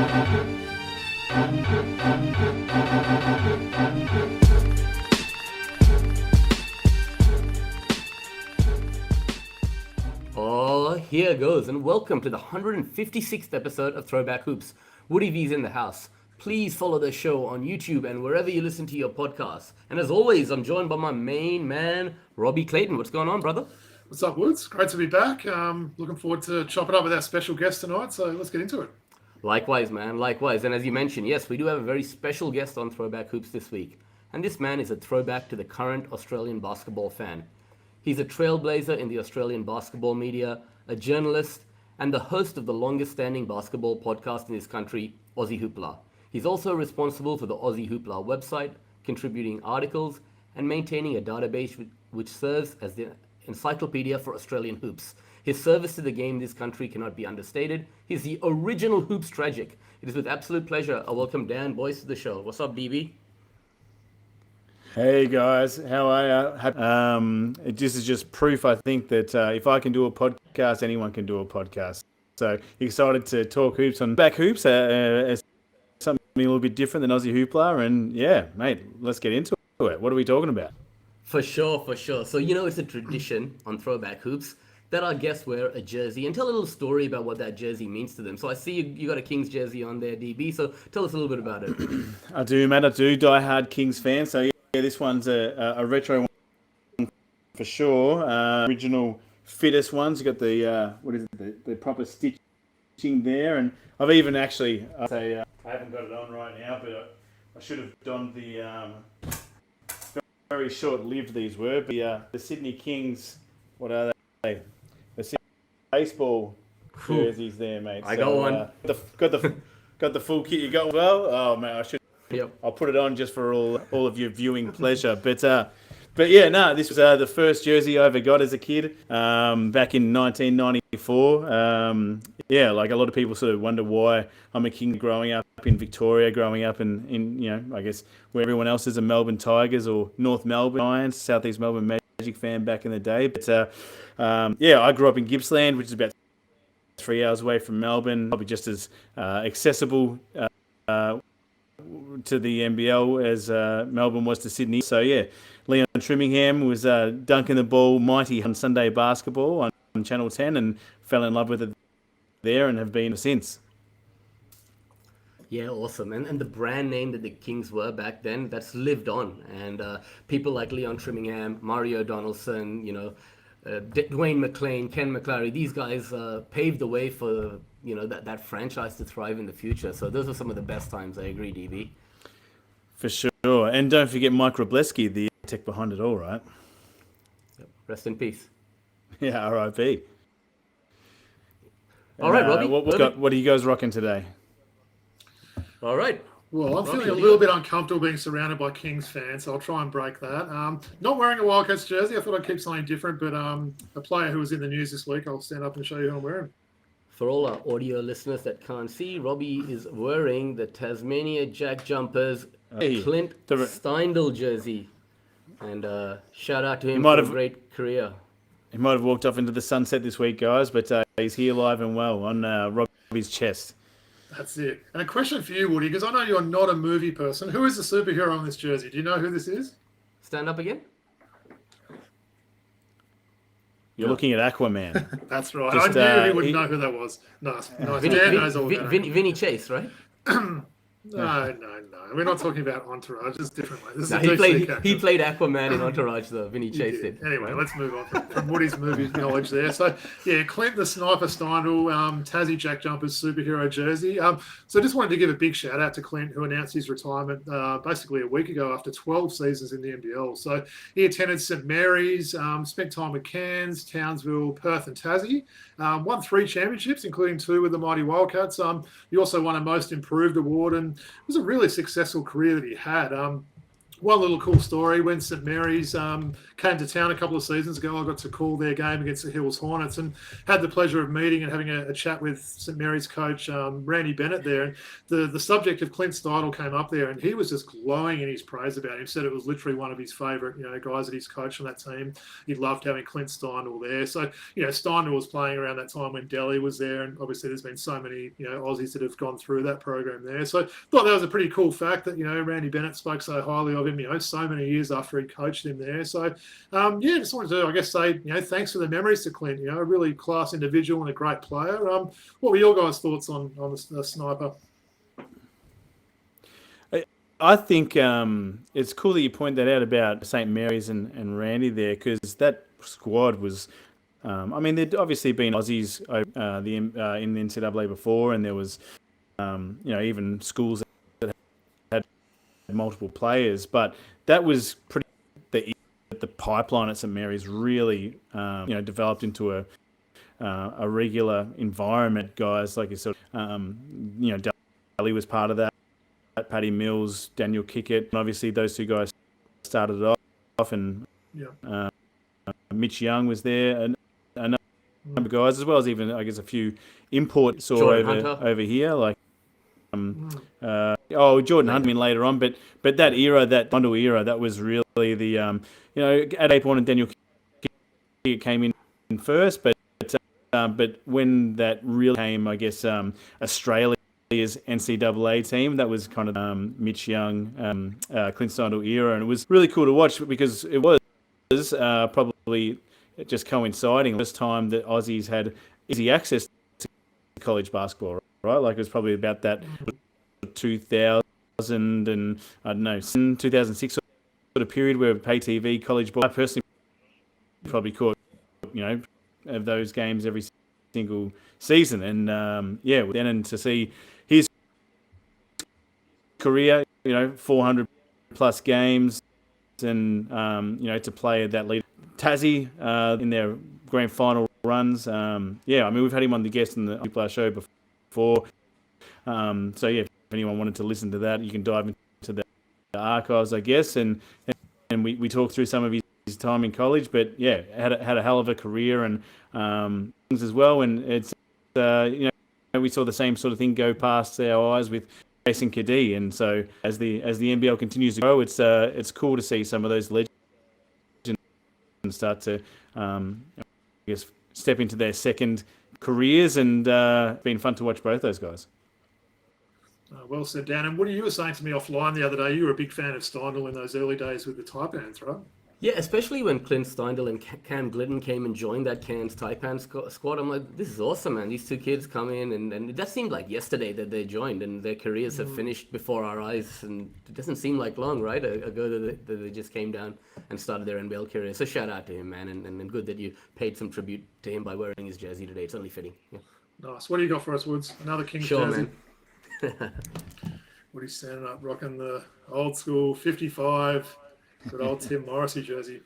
Oh, here goes, and welcome to the 156th episode of Throwback Hoops. Woody V's in the house. Please follow the show on YouTube and wherever you listen to your podcasts. And as always, I'm joined by my main man, Robbie Clayton. What's going on, brother? What's up, Woods? Great to be back. Looking forward to chopping up with our special guest tonight, so let's get into it. Likewise, man, likewise. And as you mentioned, yes, we do have a very special guest on Throwback Hoops this week. And this man is a throwback to the current Australian basketball fan. He's a trailblazer in the Australian basketball media, a journalist, and the host of the longest-standing basketball podcast in this country, Aussie Hoopla. He's also responsible for the Aussie Hoopla website, contributing articles, and maintaining a database which serves as the encyclopedia for Australian hoops. His service to the game in this country cannot be understated. He's the original hoops tragic. It is with absolute pleasure I welcome Dan Boyce to the show. What's up, DB? Hey guys, how are you? This is just proof, I think, that if I can do a podcast, anyone can do a podcast. So excited to talk hoops on Back Hoops, as something a little bit different than Aussie Hoopla. And yeah, mate, let's get into it. What are we talking about? For sure. So, it's a tradition on Throwback Hoops that our guests wear a jersey and tell a little story about what that jersey means to them. So I see you got a Kings jersey on there, DB. So tell us a little bit about it. I do, mate. I do. Die-hard Kings fan. So yeah, this one's a retro one for sure. Original fittest ones. You got the the proper stitching there, and I've even actually I haven't got it on right now, but I should have donned the very short-lived these were. But the Sydney Kings, what are they? The Sydney baseball jerseys there, mate. I got one. Got the full kit. You got well. Oh man, I should. Yep. I'll put it on just for all of your viewing pleasure. But yeah, no, this was the first jersey I ever got as a kid, back in 1994. Yeah, like a lot of people sort of wonder why I'm a King growing up in Victoria, growing up in I guess where everyone else is a Melbourne Tigers or North Melbourne Giants, Southeast Melbourne Magic fan back in the day. But yeah, I grew up in Gippsland, which is about 3 hours away from Melbourne, probably just as accessible to the NBL as Melbourne was to Sydney. So yeah, Leon Trimmingham was dunking the ball mighty on Sunday basketball on Channel 10 and fell in love with it there and have been since. Yeah, awesome. And the brand name that the Kings were back then, that's lived on. And people like Leon Trimmingham, Mario Donaldson, Dwayne McLean, Ken McClary, these guys paved the way for that franchise to thrive in the future. So those are some of the best times. I agree, DB. For sure. And don't forget Mike Robleski, the tech behind it all, right? Yep. Rest in peace. Yeah, R.I.P. All right, Robbie. What are you guys rocking today? All right. Well, I'm feeling a little bit uncomfortable being surrounded by Kings fans, so I'll try and break that. Not wearing a Wildcats jersey. I thought I'd keep something different, but a player who was in the news this week, I'll stand up and show you who I'm wearing. For all our audio listeners that can't see, Robbie is wearing the Tasmania Jack Jumpers Clint Steindl jersey. And shout out to him for a great career. He might have walked off into the sunset this week, guys, but he's here live and well on Robbie's chest. That's it. And a question for you, Woody, because I know you're not a movie person. Who is the superhero on this jersey? Do you know who this is? Stand up again. You're looking at Aquaman. That's right. I knew he wouldn't know who that was. Nice. Dan knows all about it. Vinny Chase, right? No. We're not talking about Entourage. It's different. He played Aquaman in Entourage, though. Vinny Chase did. Anyway, let's move on from Woody's movie knowledge there. So, yeah, Clint the Sniper Steindl, Tassie Jack Jumpers superhero jersey. So just wanted to give a big shout out to Clint, who announced his retirement basically a week ago after 12 seasons in the NBL. So he attended St Mary's, spent time with Cairns, Townsville, Perth and Tassie. Won 3 championships, including 2 with the Mighty Wildcats. He also won a Most Improved award, and it was a really successful career that he had. One little cool story, when St Mary's came to town a couple of seasons ago, I got to call their game against the Hills Hornets and had the pleasure of meeting and having a chat with St Mary's coach, Randy Bennett there. And the subject of Clint Steindl came up there, and he was just glowing in his praise about him. Said it was literally one of his favourite, guys that he's coached on that team. He loved having Clint Steindl there. So, Steindl was playing around that time when Delhi was there, and obviously there's been so many, Aussies that have gone through that program there. So I thought that was a pretty cool fact that, Randy Bennett spoke so highly of him, so many years after he coached him there. So, just wanted to, I guess, say, thanks for the memories to Clint. A really class individual and a great player. What were your guys' thoughts on the sniper? I think it's cool that you point that out about St Mary's and Randy there, because that squad was, there'd obviously been Aussies in the NCAA before, and there was, even schools that had multiple players, but that was pretty the pipeline at St Mary's really developed into a regular environment. Guys like yourself, Daly was part of that. Paddy Mills, Daniel Kickett, and obviously those two guys started it off, and Mitch Young was there, and a number of guys, as well as even I guess a few imports over here, like. Jordan Hunter later on, but that era, that bundle era, that was really the at Apeborn and Daniel came in first, but when that really came, I guess Australia's NCAA team, that was kind of Mitch Young, Clint Steindl era, and it was really cool to watch because it was probably just coinciding the first time that Aussies had easy access to college basketball. Right, like it was probably about that 2000 and 2006 sort of period where pay TV college ball. I personally probably caught of those games every single season, and then and to see his career, 400 plus games, and to play at that lead, Tassie in their grand final runs. We've had him on the guest in the Hoopla show before. If anyone wanted to listen to that, you can dive into the archives, I guess, and we talked through some of his time in college, but had a hell of a career and things as well. And it's we saw the same sort of thing go past our eyes with Jason Kadee, and so as the NBL continues to grow, it's cool to see some of those legends start to step into their second careers, and been fun to watch both those guys. Well said, Dan. And what you were saying to me offline the other day, you were a big fan of Steindl in those early days with the Taipans, right? Yeah, especially when Clint Steindl and Cam Glidden came and joined that Cairns Taipan squad. I'm like, this is awesome, man. These two kids come in, and that seemed like yesterday that they joined, and their careers have finished before our eyes. And it doesn't seem like long, right, ago that they just came down and started their NBL career. So shout out to him, man, and good that you paid some tribute to him by wearing his jersey today. It's only fitting. Yeah. Nice. What do you got for us, Woods? Another Kings jersey? Man. Woody's standing up, rocking the old school 55. Good old Tim Morrissey jersey.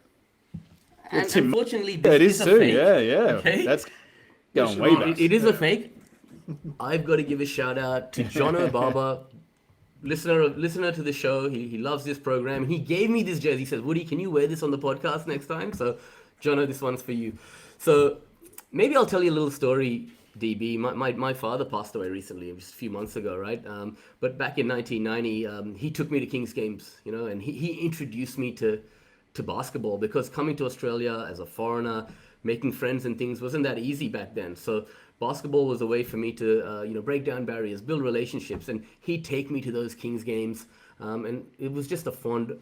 And unfortunately, it is a too. fake. Yeah. Okay? That's going way back. It is a fake. I've got to give a shout out to John O'Barber, listener to the show. He loves this program. He gave me this jersey. He says, Woody, can you wear this on the podcast next time? So, Jono, this one's for you. So maybe I'll tell you a little story, DB. My father passed away recently, just a few months ago, right? But back in 1990, he took me to Kings games, and he introduced me to basketball, because coming to Australia as a foreigner, making friends and things wasn't that easy back then. So basketball was a way for me to, break down barriers, build relationships, and he'd take me to those Kings games. And it was just a fond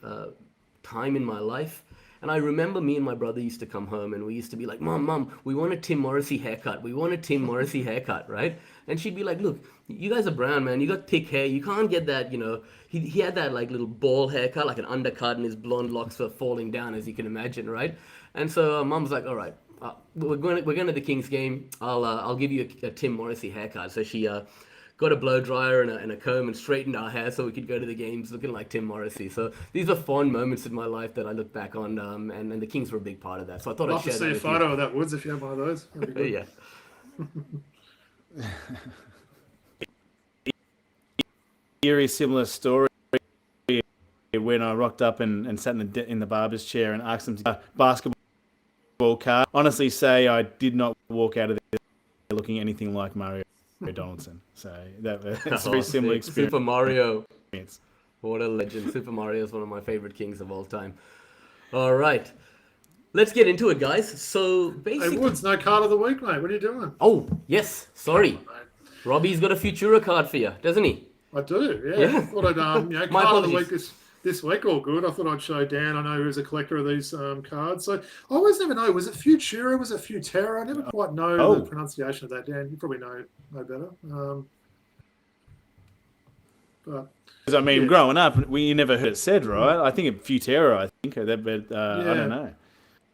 time in my life. And I remember me and my brother used to come home, and we used to be like, Mom, we want a Tim Morrissey haircut. We want a Tim Morrissey haircut, right? And she'd be like, look, you guys are brown, man. You got thick hair. You can't get that, He had that like little ball haircut, like an undercut, and his blonde locks were falling down, as you can imagine, right? And so Mom's like, all right, we're going to the Kings game. I'll give you a Tim Morrissey haircut. So she got a blow dryer and a comb and straightened our hair so we could go to the games looking like Tim Morrissey. So these are fond moments in my life that I look back on, and the Kings were a big part of that. So I thought I'd share that with you. Love to see a photo of that, Woods, if you have one of those. That'd be good. Yeah. Eerie similar story when I rocked up and sat in the barber's chair and asked them to basketball card, honestly say I did not walk out of there looking anything like Mario Donaldson. So that's a very similar experience. Super Mario. What a legend. Super Mario is one of my favorite kings of all time. All right. Let's get into it, guys. So basically... Hey, Woods, no card of the week, mate. What are you doing? Oh, yes. Sorry. Robbie's got a Futura card for you, doesn't he? I do, yeah. I thought I'd, card of the week this week, all good. I thought I'd show Dan. I know he was a collector of these cards. So I always never know, was it Futera? Was it Futera? I never quite know the pronunciation of that, Dan. You probably know better. Because, I mean, growing up, you never heard it said, right? I think it Futera, I don't know.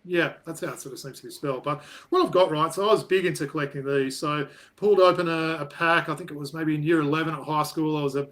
Yeah, that's how it sort of seems to be spelled. But what I've got, right, so I was big into collecting these. So pulled open a pack. I think it was maybe in year 11 at high school. I was a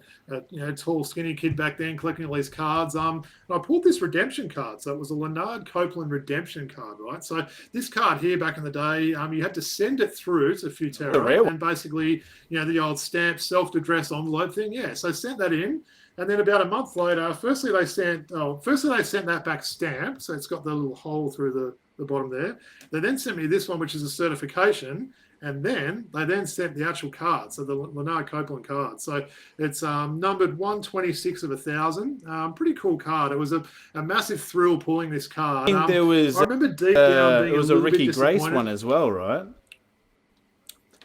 tall, skinny kid back then collecting all these cards. And I pulled this redemption card. So it was a Lanard Copeland redemption card, right? So this card here back in the day, you had to send it through to Futera. And basically, the old stamp self-addressed envelope thing. Yeah, so sent that in. And then about a month later, firstly they sent that back stamped, so it's got the little hole through the bottom there. They then sent me this one, which is a certification, and then they sent the actual card, so the Lanard Copeland card. So it's numbered 126 of 1,000. Pretty cool card. It was a massive thrill pulling this card. I think I remember deep down being it was a a little Ricky bit Grace one as well, right?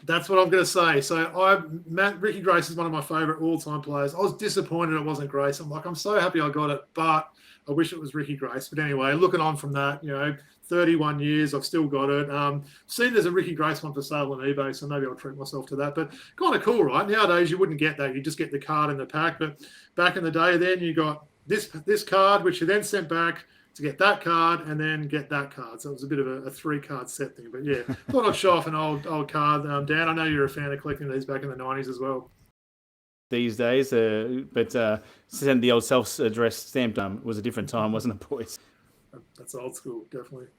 That's what I'm going to say. So Ricky Grace is one of my favourite all-time players. I was disappointed it wasn't Grace. I'm so happy I got it, but I wish it was Ricky Grace. But anyway, looking on from that, 31 years, I've still got it. Seen there's a Ricky Grace one for sale on eBay, so maybe I'll treat myself to that. But kind of cool, right? Nowadays, you wouldn't get that. You just get the card in the pack. But back in the day, then you got this card, which you then sent back to get that card and then get that card. So it was a bit of a 3-card set thing. But yeah, thought I'd show off an old card. Dan, I know you're a fan of collecting these back in the 90s as well. These days, but send the old self-addressed stamp was a different time, wasn't it, boys? That's old school, definitely.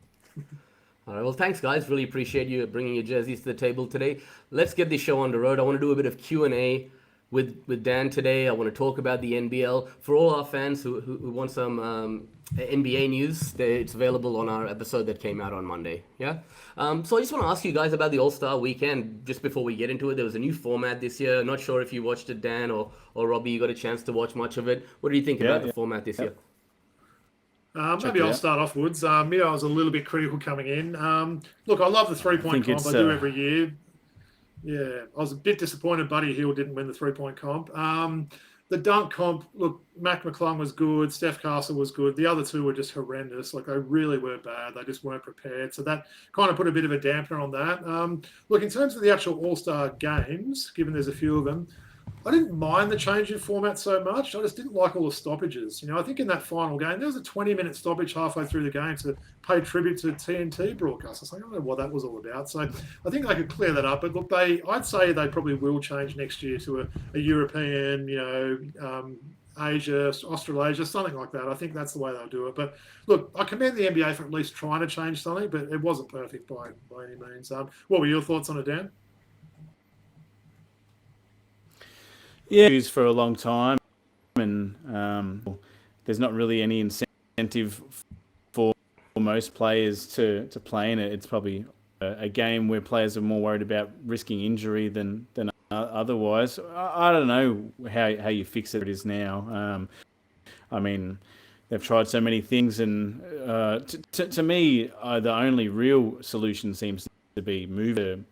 All right, well, thanks, guys. Really appreciate you bringing your jerseys to the table today. Let's get this show on the road. I want to do a bit of Q&A with Dan today. I want to talk about the NBL. For all our fans who want some NBA news, it's available on our episode that came out on Monday. Yeah. So I just want to ask you guys about the All-Star Weekend. Just before we get into it, there was a new format this year. Not sure if you watched it, Dan or Robbie. You got a chance to watch much of it. What do you think about the format this year? Maybe I'll start off, Woods. I was a little bit critical coming in. Look, I love the three-point comp. I do every year. Yeah, I was a bit disappointed Buddy Hield didn't win the three-point comp. The dunk comp, look, Mac McClung was good. Steph Castle was good. The other two were just horrendous. Like, they really were bad. They just weren't prepared. So that kind of put a bit of a dampener on that. Look, in terms of the actual All-Star games, given there's a few of them, I didn't mind the change in format so much. I just didn't like all the stoppages. I think in that final game, there was a 20-minute stoppage halfway through the game to pay tribute to TNT broadcasters. I don't know what that was all about. So I think they could clear that up. But look, I'd say they probably will change next year to a European, Asia, Australasia, something like that. I think that's the way they'll do it. But look, I commend the NBA for at least trying to change something, but it wasn't perfect by any means. What were your thoughts on it, Dan? Yeah, used for a long time, and there's not really any incentive for most players to play in it. It's probably a game where players are more worried about risking injury than otherwise. I don't know how you fix it is now. I mean, they've tried so many things, and to me, the only real solution seems to be move to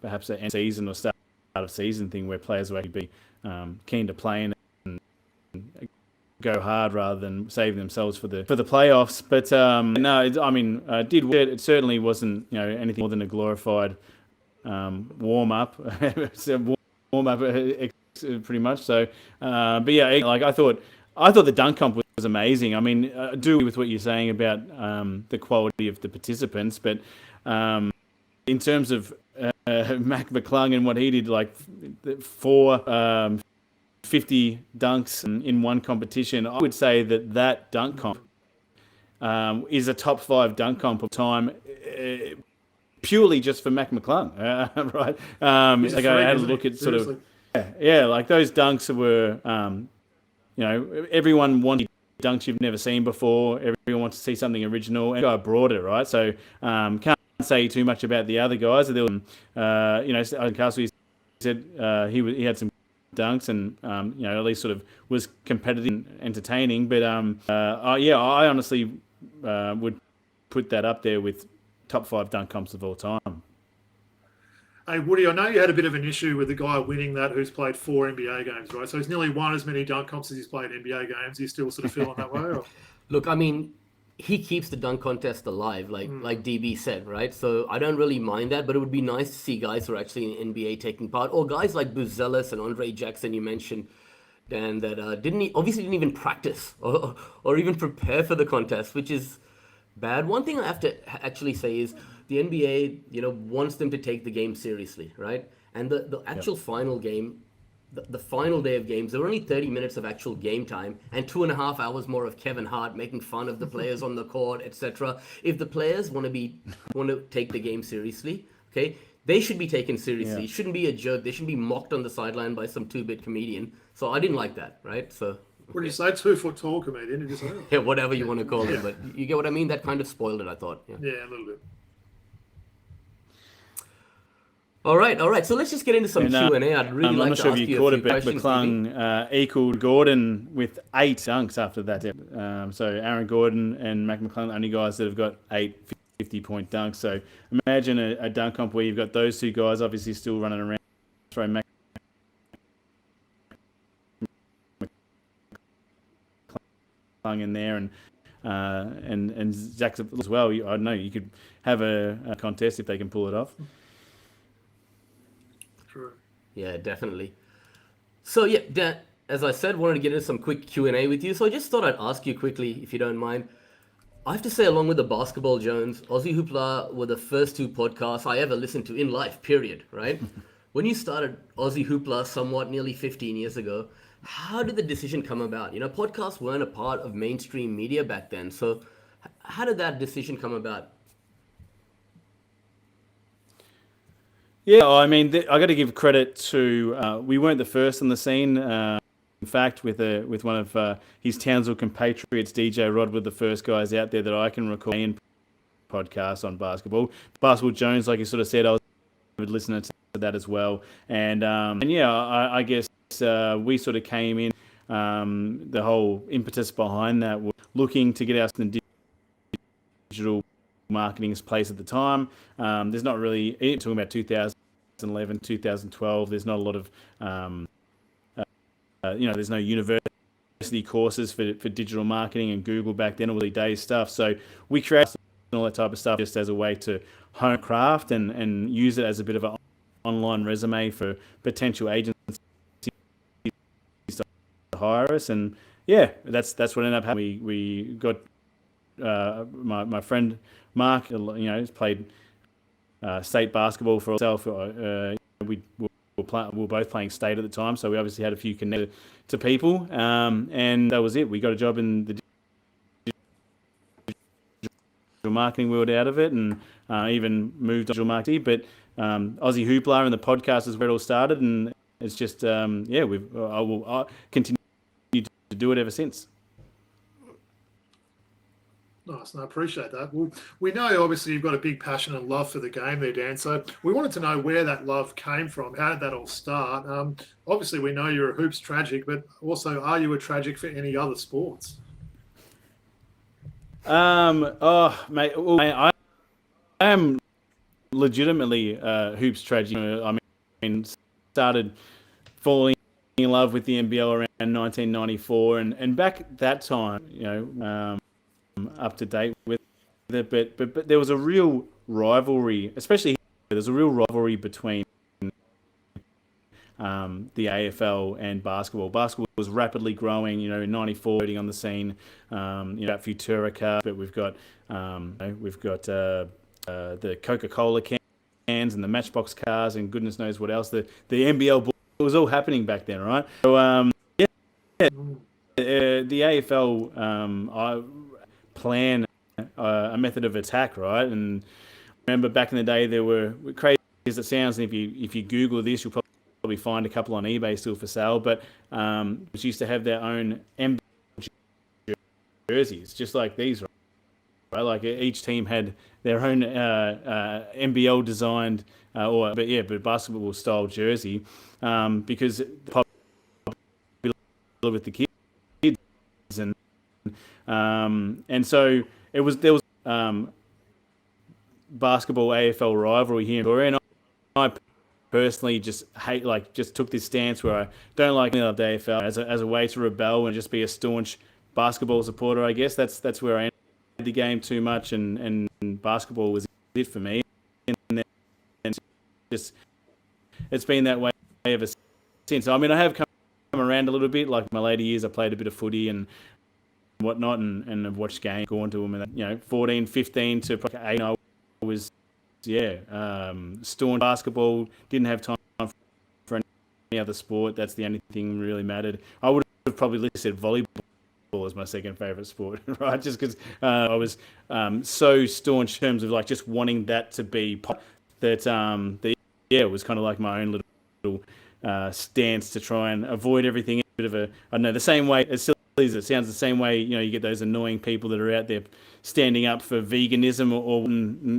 perhaps an end season or start of season thing where players will actually be keen to play in and go hard rather than save themselves for the playoffs. But it certainly wasn't anything more than a glorified warm up, pretty much. So, but yeah, like I thought the dunk comp was amazing. I mean, I do agree with what you're saying about the quality of the participants, but in terms of Mac McClung and what he did, like 50 dunks in one competition, I would say that dunk comp is a top 5 dunk comp of time, purely just for Mac McClung, right? Like I had a look at sort of, like those dunks were, everyone wanted dunks you've never seen before. Everyone wants to see something original, and the guy brought it, right? So can't say too much about the other guys. There was, Castle said he had some dunks and at least sort of was competitive and entertaining. But I honestly would put that up there with top 5 dunk comps of all time. Hey, Woody, I know you had a bit of an issue with the guy winning that who's played 4 NBA games, right? So he's nearly won as many dunk comps as he's played NBA games. Are you still sort of feeling that way? Or? Look, I mean, he keeps the dunk contest alive, like DB said, right? So I don't really mind that, but it would be nice to see guys who are actually in NBA taking part, or guys like Buzelis and Andre Jackson you mentioned, Dan, that obviously didn't even practice or even prepare for the contest, which is bad. One thing I have to actually say is the NBA, wants them to take the game seriously, right? And the actual final game, the final day of games, there were only 30 minutes of actual game time and 2.5 hours more of Kevin Hart making fun of the players on the court, etc. If the players want to take the game seriously, okay, they should be taken seriously. Yeah. It shouldn't be a joke. They shouldn't be mocked on the sideline by some 2-bit comedian. So I didn't like that, right? So. What do you say? 2 foot tall comedian? Did you say? Yeah, whatever you want to call it, but you get what I mean. That kind of spoiled it, I thought. Yeah, a little bit. All right. So let's just get into some Q&A. I'd really like to ask you a few questions. I'm not sure if you caught it, but McClung equaled Gordon with 8 dunks after that. So Aaron Gordon and Mac McClung, only guys that have got 8 50-point dunks. So imagine a dunk comp where you've got those 2 guys obviously still running around. Throw Mac McClung in there and Zach as well. I don't know. You could have a contest if they can pull it off. True. Yeah, definitely. So yeah, Dan, as I said, wanted to get into some quick Q&A with you. So I just thought I'd ask you quickly, if you don't mind. I have to say, along with the Basketball Jones, Aussie Hoopla were the first 2 podcasts I ever listened to in life, period, right? When you started Aussie Hoopla somewhat nearly 15 years ago, how did the decision come about? Podcasts weren't a part of mainstream media back then. So how did that decision come about? Yeah, I mean, I got to give credit to. We weren't the first on the scene. In fact, with one of his Townsville compatriots, DJ Rod, were the first guys out there that I can recall in podcasts on basketball. Basketball Jones, like you sort of said, I was listening to that as well. And I guess we sort of came in. The whole impetus behind that was looking to get us in the digital marketing's place at the time. There's not really, talking about 2011, 2012, there's not a lot of, there's no university courses for digital marketing and Google back then, all the days stuff. So we created all that type of stuff just as a way to hone craft and use it as a bit of an online resume for potential agencies to hire us. And yeah, that's what ended up happening. We got my friend Mark, has played state basketball for himself. We were both playing state at the time, so we obviously had a few connected to people, and that was it. We got a job in the digital marketing world out of it, and even moved to digital marketing. But Aussie Hoopla and the podcast is where it all started, and it's just I will continue to do it ever since. Nice, and I appreciate that. Well, we know obviously you've got a big passion and love for the game there, Dan. So we wanted to know where that love came from. How did that all start? Obviously, we know you're a hoops tragic, but also, are you a tragic for any other sports? Mate, I am legitimately hoops tragic. I mean, started falling in love with the NBL around 1994, and back at that time, up to date with it, but there was a real rivalry, especially here, there's a real rivalry between the AFL and basketball. Basketball was rapidly growing, in 94, on the scene, that Futera Cup, but we've got the Coca-Cola cans and the Matchbox cars and goodness knows what else. The NBL ball, it was all happening back then, right? So the AFL plan a method of attack, right? And remember back in the day, there were, crazy as it sounds, and if you Google this, you'll probably find a couple on eBay still for sale, but which used to have their own NBL jerseys, just like these, right? Like each team had their own NBL designed, but basketball style jersey, because the popular with the kids, and so there was basketball AFL rivalry here in Victoria, and I personally just took this stance where I don't like the AFL as a way to rebel and just be a staunch basketball supporter. I guess that's where I ended the game too much, and basketball was it for me, and it's been that way ever since. I mean, I have come around a little bit. Like my later years, I played a bit of footy and whatnot, and I've watched games, gone to them, and 14, 15 to probably 8. I was staunch basketball. Didn't have time for any other sport. That's the only thing that really mattered. I would have probably listed volleyball as my second favourite sport, right? Just because I was so staunch in terms of like just wanting that to be pop, that it was kind of like my own little stance to try and avoid everything. A bit of a, I don't know, the same way, as silly as it sounds, the same way, you get those annoying people that are out there standing up for veganism, or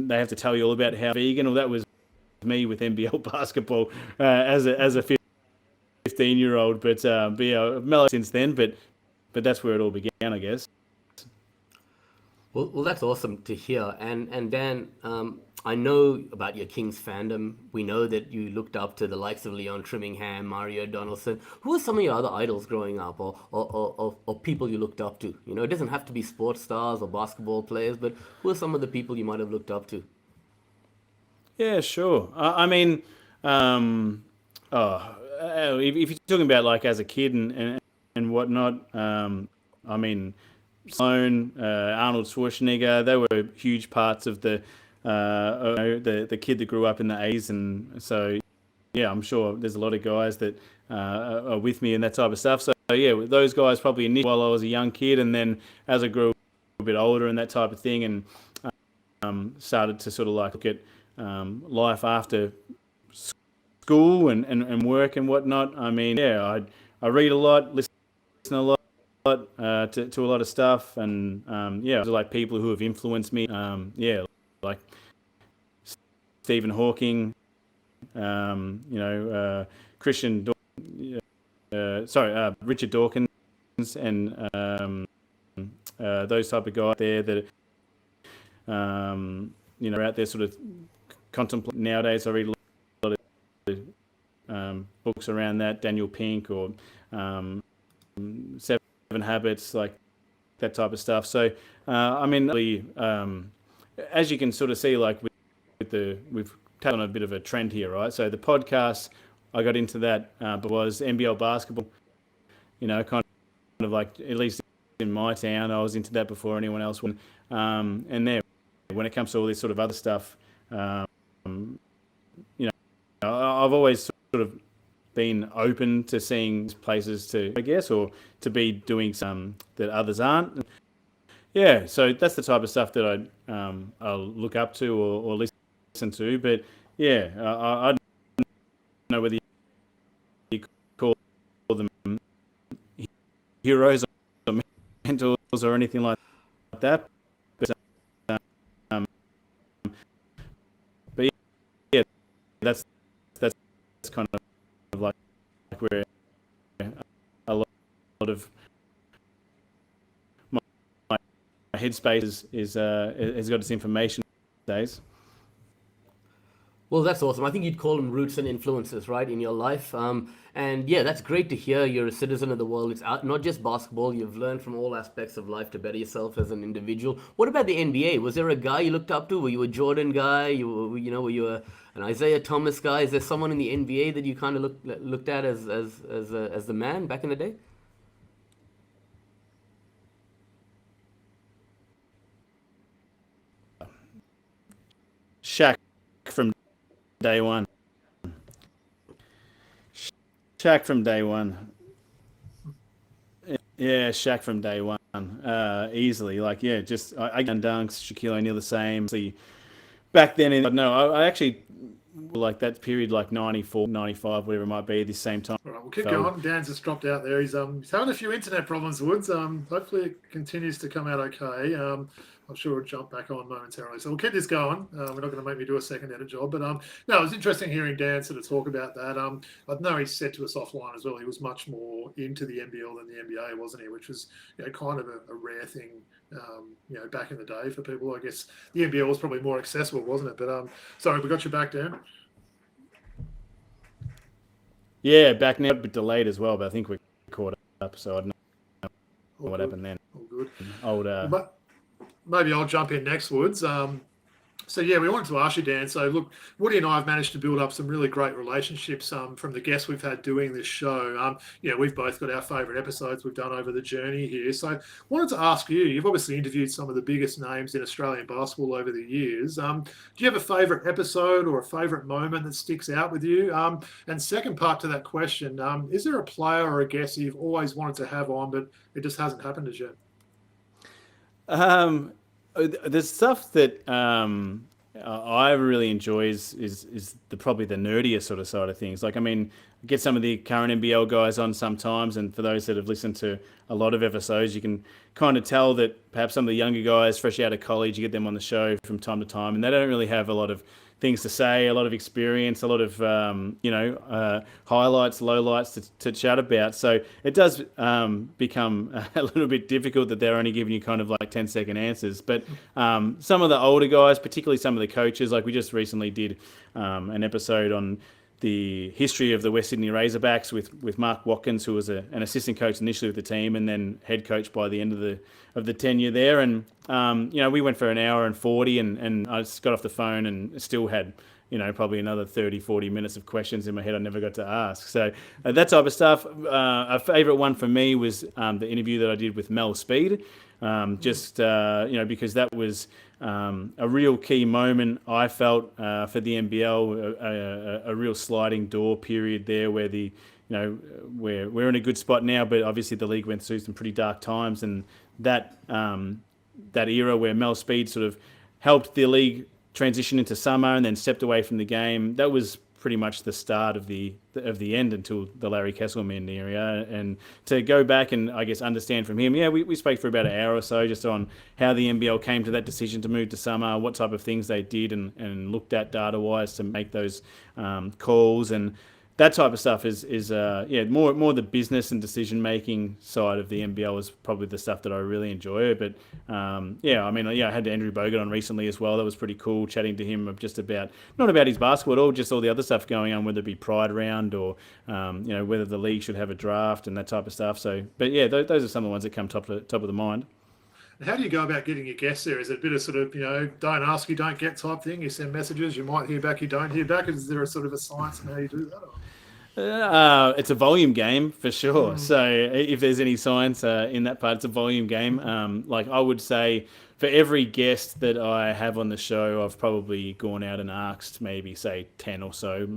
they have to tell you all about how vegan. Or that was me with NBL basketball as a 15-year-old. But I've mellowed since then. But that's where it all began, I guess. Well, that's awesome to hear. And Dan, I know about your Kings fandom. We know that you looked up to the likes of Leon Trimmingham, Mario Donaldson. Who are some of your other idols growing up, or people you looked up to? It doesn't have to be sports stars or basketball players, but who are some of the people you might have looked up to? Yeah, sure. I mean, if you're talking about like as a kid and whatnot, I mean, Sloan, Arnold Schwarzenegger, they were huge parts of the kid that grew up in the 80s, and so I'm sure there's a lot of guys that are with me and that type of stuff. So those guys probably initially while I was a young kid, and then as I grew a bit older and that type of thing, and started to sort of like look at life after school and work and whatnot. I mean, I read a lot, listen a lot. To a lot of stuff, and like people who have influenced me, like Stephen Hawking, Christian, Richard Dawkins, and those type of guys there that are out there sort of contemplating. Nowadays, I read a lot of books around that, Daniel Pink or Seven Habits, like that type of stuff. So I mean, really, as you can sort of see, like we've taken on a bit of a trend here, right? So the podcast, I got into that, but was NBL basketball. Kind of like, at least in my town, I was into that before anyone else went. And then when it comes to all this sort of other stuff, I've always sort of been open to seeing places to, I guess, or to be doing some that others aren't. Yeah, so that's the type of stuff that I'll look up to or listen to. But I don't know whether you call them heroes or mentors or anything like that. But that's kind of like where a lot of my headspace is has got its information these days. Well, that's awesome. I think you'd call them roots and influences, right, in your life. And that's great to hear. You're a citizen of the world. It's not just basketball. You've learned from all aspects of life to better yourself as an individual. What about the NBA? Was there a guy you looked up to? Were you a Jordan guy? Were you an Isaiah Thomas guy? Is there someone in the NBA that you kind of looked at as the man back in the day? Shaq from day one. Shaq from day one. Yeah, Shaq from day one. Easily. Just I done dunks, Shaquille O'Neal the same. Back then, I actually like that period, like 94, 95, whatever it might be, the same time. All right, We'll keep So- going. Dan's just dropped out there. He's having a few internet problems, Woods. Hopefully it continues to come out okay. I'm sure we'll jump back on momentarily. So we'll keep this going. We're not going to make me do a second edit job. But no, it was interesting hearing Dan sort of talk about that. I know he said to us offline as well, he was much more into the NBL than the NBA, wasn't he? Which was kind of a rare thing, back in the day for people. I guess the NBL was probably more accessible, wasn't it? But sorry, we got you back, Dan. Yeah, back now, a bit delayed as well, but I think we caught up, so I don't know what happened then. All good. Old, Maybe I'll jump in next, Woods. We wanted to ask you, Dan. So, look, Woody and I have managed to build up some really great relationships from the guests we've had doing this show. We've both got our favourite episodes we've done over the journey here. So, wanted to ask you, you've obviously interviewed some of the biggest names in Australian basketball over the years. Do you have a favourite episode or a favourite moment that sticks out with you? And second part to that question, is there a player or a guest you've always wanted to have on, but it just hasn't happened as yet? the stuff that I really enjoy is probably the nerdier sort of side of things. Like, I mean, I get some of the current NBL guys on sometimes, and for those that have listened to a lot of episodes, you can kind of tell that perhaps some of the younger guys, fresh out of college, you get them on the show from time to time, and they don't really have a lot of things to say, a lot of experience, a lot of highlights, lowlights to chat about. So it does become a little bit difficult that they're only giving you kind of like 10-second answers. But some of the older guys, particularly some of the coaches, like we just recently did an episode on the history of the West Sydney Razorbacks with Mark Watkins, who was an assistant coach initially with the team and then head coach by the end of the tenure there. And we went for an hour and 40, and I just got off the phone and still had probably another 30-40 minutes of questions in my head I never got to ask. So that type of stuff. A favourite one for me was the interview that I did with Mel Speed, because that was a real key moment, I felt, for the NBL, a real sliding door period there where we're in a good spot now, but obviously the league went through some pretty dark times, and that era where Mel Speed sort of helped the league transition into summer and then stepped away from the game, that was pretty much the start of the end until the Larry Kesselman era. And to go back and I guess understand from him, we spoke for about an hour or so just on how the NBL came to that decision to move to summer, what type of things they did and looked at data-wise to make those calls, and that type of stuff is more the business and decision making side of the NBL is probably the stuff that I really enjoy. But I had Andrew Bogut on recently as well. That was pretty cool, chatting to him just about not about his basketball at all, just all the other stuff going on, whether it be Pride Round or whether the league should have a draft and that type of stuff. So, but yeah, those are some of the ones that come top of the mind. How do you go about getting your guests there? Is it a bit of sort of, don't ask, you don't get type thing? You send messages, you might hear back, you don't hear back. Is there a sort of a science in how you do that? It's a volume game for sure. So if there's any science in that part, it's a volume game. Like I would say, for every guest that I have on the show, I've probably gone out and asked maybe say 10 or so,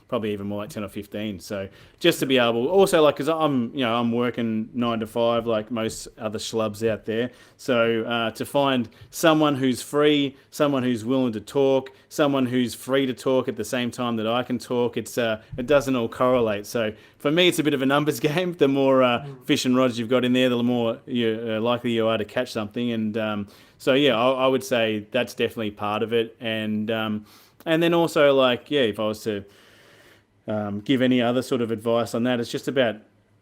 probably even more like 10 or 15. So just to be able, also like, because I'm working 9 to 5 like most other schlubs out there. So to find someone who's free, someone who's willing to talk, someone who's free to talk at the same time that I can talk, it doesn't all correlate. So for me, it's a bit of a numbers game. The more fish and rods you've got in there, the more likely you are to catch something. And I would say that's definitely part of it. And then also like, if I was to give any other sort of advice on that, it's just about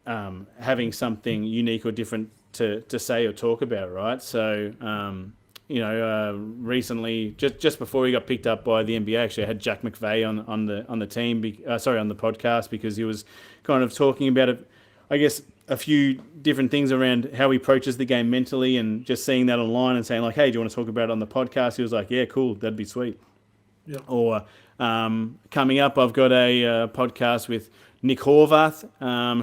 having something unique or different to say or talk about, right? So, recently, just before he got picked up by the NBA, actually, I had Jack McVeigh on the team, on the podcast, because he was kind of talking about I guess a few different things around how he approaches the game mentally, and just seeing that online and saying like, hey, do you want to talk about it on the podcast? He was like, yeah, cool, that'd be sweet. Yeah. Or coming up, I've got a podcast with Nick Horvath,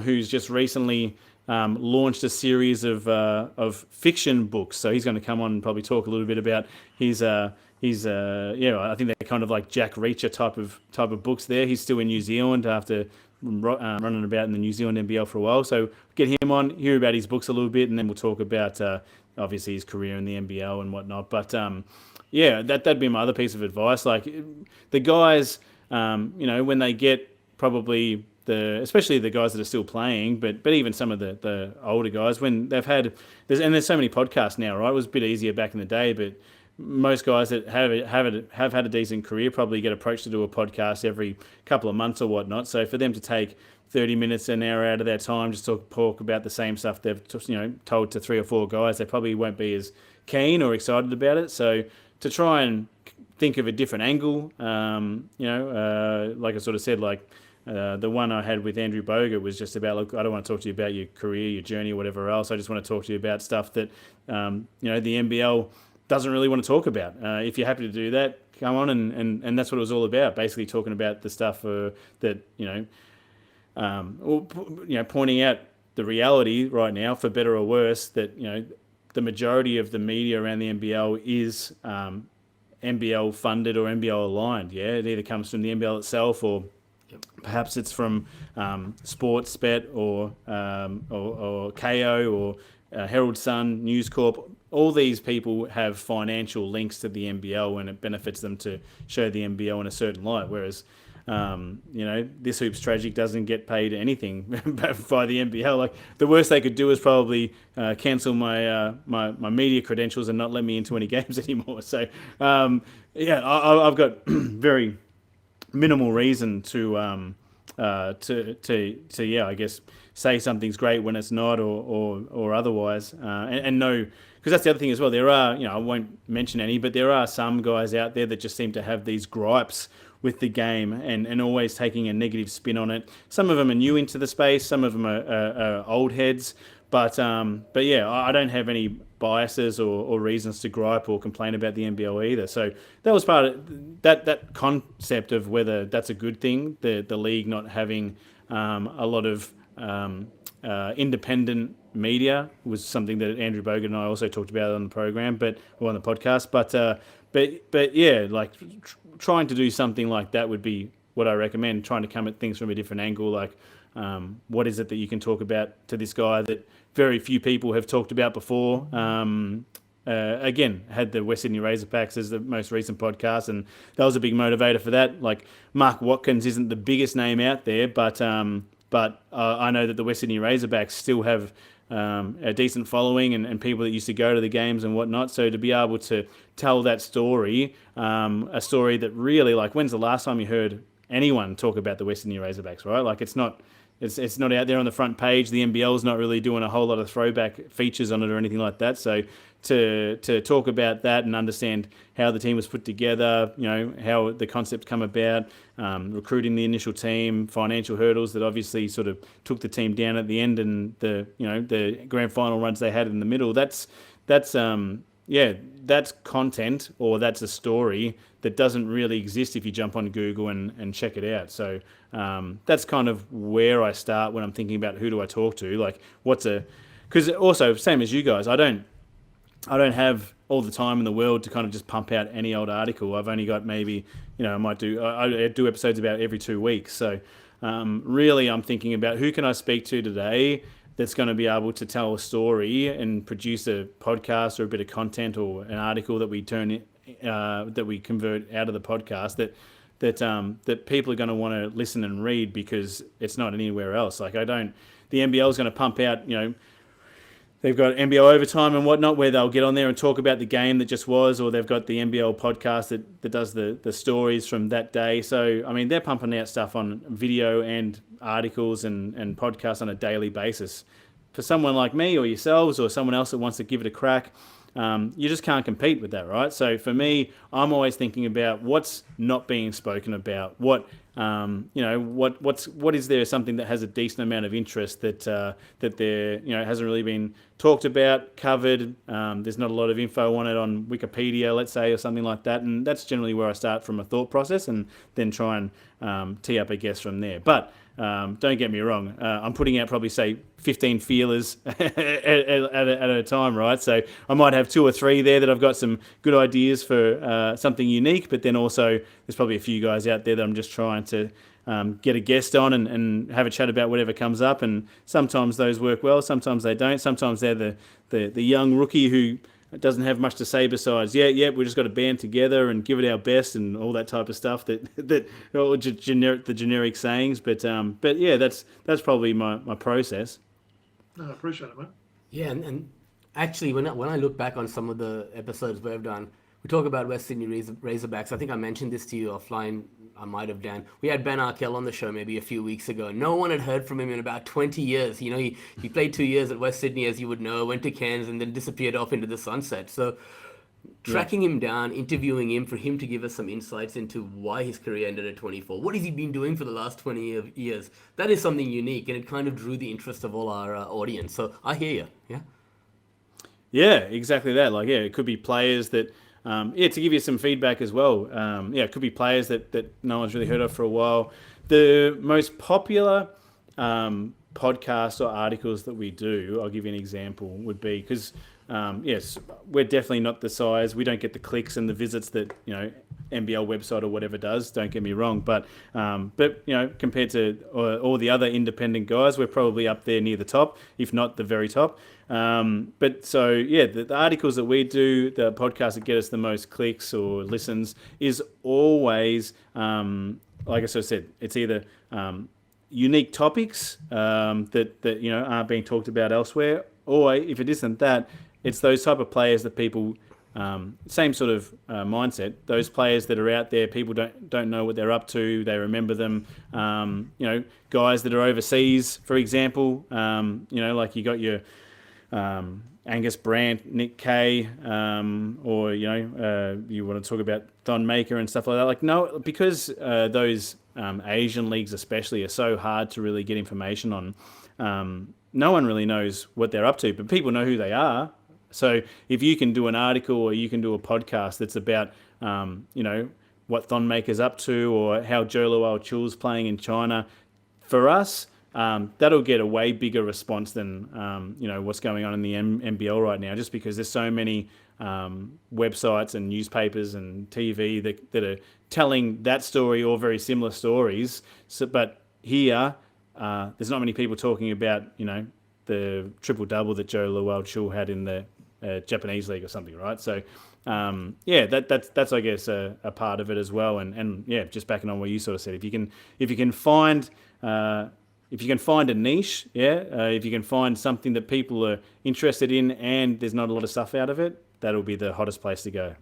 who's just recently launched a series of fiction books. So he's going to come on and probably talk a little bit about his I think they're kind of like Jack Reacher type of books there. He's still in New Zealand after running about in the New Zealand NBL for a while. So get him on, hear about his books a little bit, and then we'll talk about obviously his career in the NBL and whatnot. But that'd be my other piece of advice. Like the guys, when they get probably especially the guys that are still playing, but even some of the older guys, when they've had, there's so many podcasts now, right? It was a bit easier back in the day, but most guys that have had a decent career probably get approached to do a podcast every couple of months or whatnot. So for them to take 30 minutes, an hour out of their time just to talk about the same stuff they've told to 3 or 4 guys, they probably won't be as keen or excited about it. So to try and think of a different angle, like I sort of said, like the one I had with Andrew Bogut was just about, look, I don't want to talk to you about your career, your journey, or whatever else. I just want to talk to you about stuff that the NBL doesn't really want to talk about. If you're happy to do that, come on, and that's what it was all about. Basically, talking about the stuff that pointing out the reality right now, for better or worse, that the majority of the media around the NBL is NBL funded or NBL aligned. Yeah, it either comes from the NBL itself, or perhaps it's from Sportsbet or KO or Herald Sun, News Corp. All these people have financial links to the NBL, and it benefits them to show the NBL in a certain light. Whereas, this Hoops Tragic doesn't get paid anything by the NBL. Like, the worst they could do is probably cancel my media credentials and not let me into any games anymore. So, I've got very minimal reason to I guess say something's great when it's not, or otherwise, and no. Because that's the other thing as well. There are, I won't mention any, but there are some guys out there that just seem to have these gripes with the game and always taking a negative spin on it. Some of them are new into the space. Some of them are old heads. But I don't have any biases or reasons to gripe or complain about the NBL either. So that was part of that concept of whether that's a good thing, the league not having a lot of independent media, was something that Andrew Bogut and I also talked about on the program, or on the podcast. But yeah, like trying to do something like that would be what I recommend. Trying to come at things from a different angle, like what is it that you can talk about to this guy that very few people have talked about before. Again, had the West Sydney Razorbacks as the most recent podcast, and that was a big motivator for that. Like, Mark Watkins isn't the biggest name out there, but I know that the West Sydney Razorbacks still have a decent following and people that used to go to the games and whatnot. So to be able to tell that story, a story that really, like, when's the last time you heard anyone talk about the West Sydney Razorbacks, right? Like, it's not out there on the front page. The NBL's not really doing a whole lot of throwback features on it or anything like that. So to talk about that and understand how the team was put together, how the concepts come about, recruiting the initial team, financial hurdles that obviously sort of took the team down at the end, and the grand final runs they had in the middle. That's content, or that's a story that doesn't really exist if you jump on Google and check it out. So that's kind of where I start when I'm thinking about who do I talk to. Like, because also, same as you guys, I don't have all the time in the world to kind of just pump out any old article. I've only got maybe, I do episodes about every 2 weeks. So really I'm thinking about who can I speak to today that's going to be able to tell a story and produce a podcast or a bit of content or an article that we that we convert out of the podcast that people are going to want to listen and read, because it's not anywhere else. Like, the NBL is going to pump out, they've got NBL Overtime and whatnot, where they'll get on there and talk about the game that just was, or they've got the NBL podcast that does the stories from that day. So, I mean, they're pumping out stuff on video and articles and podcasts on a daily basis. For someone like me or yourselves or someone else that wants to give it a crack, you just can't compete with that, right? So for me, I'm always thinking about what's not being spoken about. What is there something that has a decent amount of interest that there hasn't really been talked about, covered. There's not a lot of info on it on Wikipedia, let's say, or something like that. And that's generally where I start from a thought process, and then try and tee up a guess from there. But don't get me wrong, I'm putting out probably, say, 15 feelers at a time, right? So I might have 2 or 3 there that I've got some good ideas for something unique, but then also there's probably a few guys out there that I'm just trying to get a guest on and have a chat about whatever comes up. And sometimes those work well, sometimes they don't. Sometimes they're the young rookie who doesn't have much to say besides, we just got to band together and give it our best and all that type of stuff that all the generic sayings. But yeah, that's probably my process. No, I appreciate it, mate. Yeah, and actually, when I look back on some of the episodes we've done, we talk about West Sydney Razorbacks. I think I mentioned this to you offline. I might have, Dan. We had Ben Arkell on the show maybe a few weeks ago. No one had heard from him in about 20 years. You know, he played 2 years at West Sydney, as you would know, went to Cairns, and then disappeared off into the sunset. So tracking him down, interviewing him, for him to give us some insights into why his career ended at 24. What has he been doing for the last 20 years? That is something unique, and it kind of drew the interest of all our audience. So I hear you, yeah? Yeah, exactly that. Like, it could be players that, to give you some feedback as well. It could be players that no one's really heard of for a while. The most popular podcasts or articles that we do, I'll give you an example, would be because, yes, we're definitely not the size. We don't get the clicks and the visits that, NBL website or whatever does. Don't get me wrong, but compared to all the other independent guys, we're probably up there near the top, if not the very top. But so the articles that we do, the podcasts that get us the most clicks or listens, is always like I sort of said, it's either unique topics that aren't being talked about elsewhere, or if it isn't that, it's those type of players that people. Same sort of mindset. Those players that are out there, people don't know what they're up to. They remember them. Guys that are overseas, for example. Like you got your Angus Brandt, Nick Kay, or you want to talk about Thon Maker and stuff like that. Like no, because those Asian leagues especially are so hard to really get information on. No one really knows what they're up to, but people know who they are. So if you can do an article or you can do a podcast that's about, what Thon Maker's up to or how Joe Lual Chul's playing in China, for us, that'll get a way bigger response than, what's going on in the NBL right now, just because there's so many websites and newspapers and TV that are telling that story or very similar stories. So, but here, there's not many people talking about, the triple-double that Joe Lual Chul had in the Japanese league or something, right? So, that's I guess a part of it as well. And just backing on what you sort of said, if you can find a niche, if you can find something that people are interested in, and there's not a lot of stuff out of it, that'll be the hottest place to go.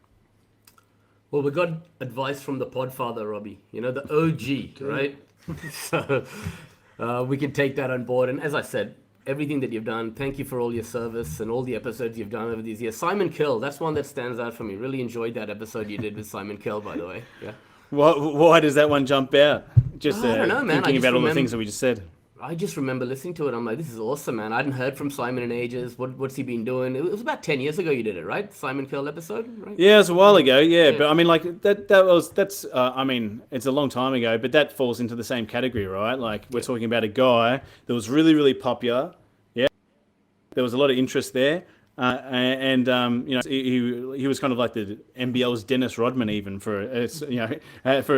Well, we got advice from the podfather, Robbie. The OG, right? So we can take that on board. And as I said, everything that you've done, thank you for all your service and all the episodes you've done over these years. Simon Kill, that's one that stands out for me. Really enjoyed that episode you did with Simon Kill, by the way. Yeah. Why does that one jump out? Just I don't know, man. Thinking about all the things that we just said. I just remember listening to it. I'm like, this is awesome, man. I hadn't heard from Simon in ages. What's he been doing? It was about 10 years ago you did it, right? Simon Kill episode, right? Yeah, it was a while ago. Yeah. But I mean, like that's it's a long time ago, but that falls into the same category, right? Like we're talking about a guy that was really, really popular. Yeah. There was a lot of interest there. He was kind of like the NBL's Dennis Rodman even for a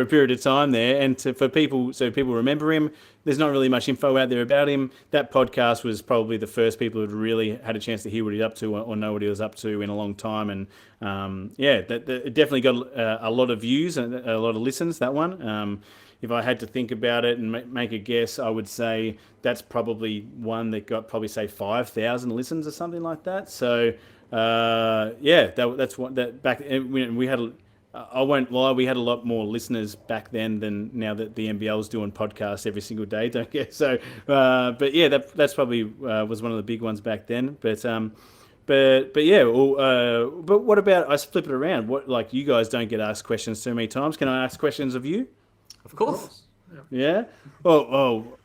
period of time there, and so people remember him. There's not really much info out there about him. That podcast was probably the first people who'd really had a chance to hear what he's up to or know what he was up to in a long time, and it definitely got a lot of views and a lot of listens. That one. If I had to think about it and make a guess, I would say that's probably one that got probably say 5,000 listens or something like that. So that's one that back we had. I won't lie, we had a lot more listeners back then than now that the NBL's doing podcasts every single day. Don't get so, but yeah, that's probably was one of the big ones back then. But what about I flip it around? What like you guys don't get asked questions too many times? Can I ask questions of you? Of course. Yeah. Well,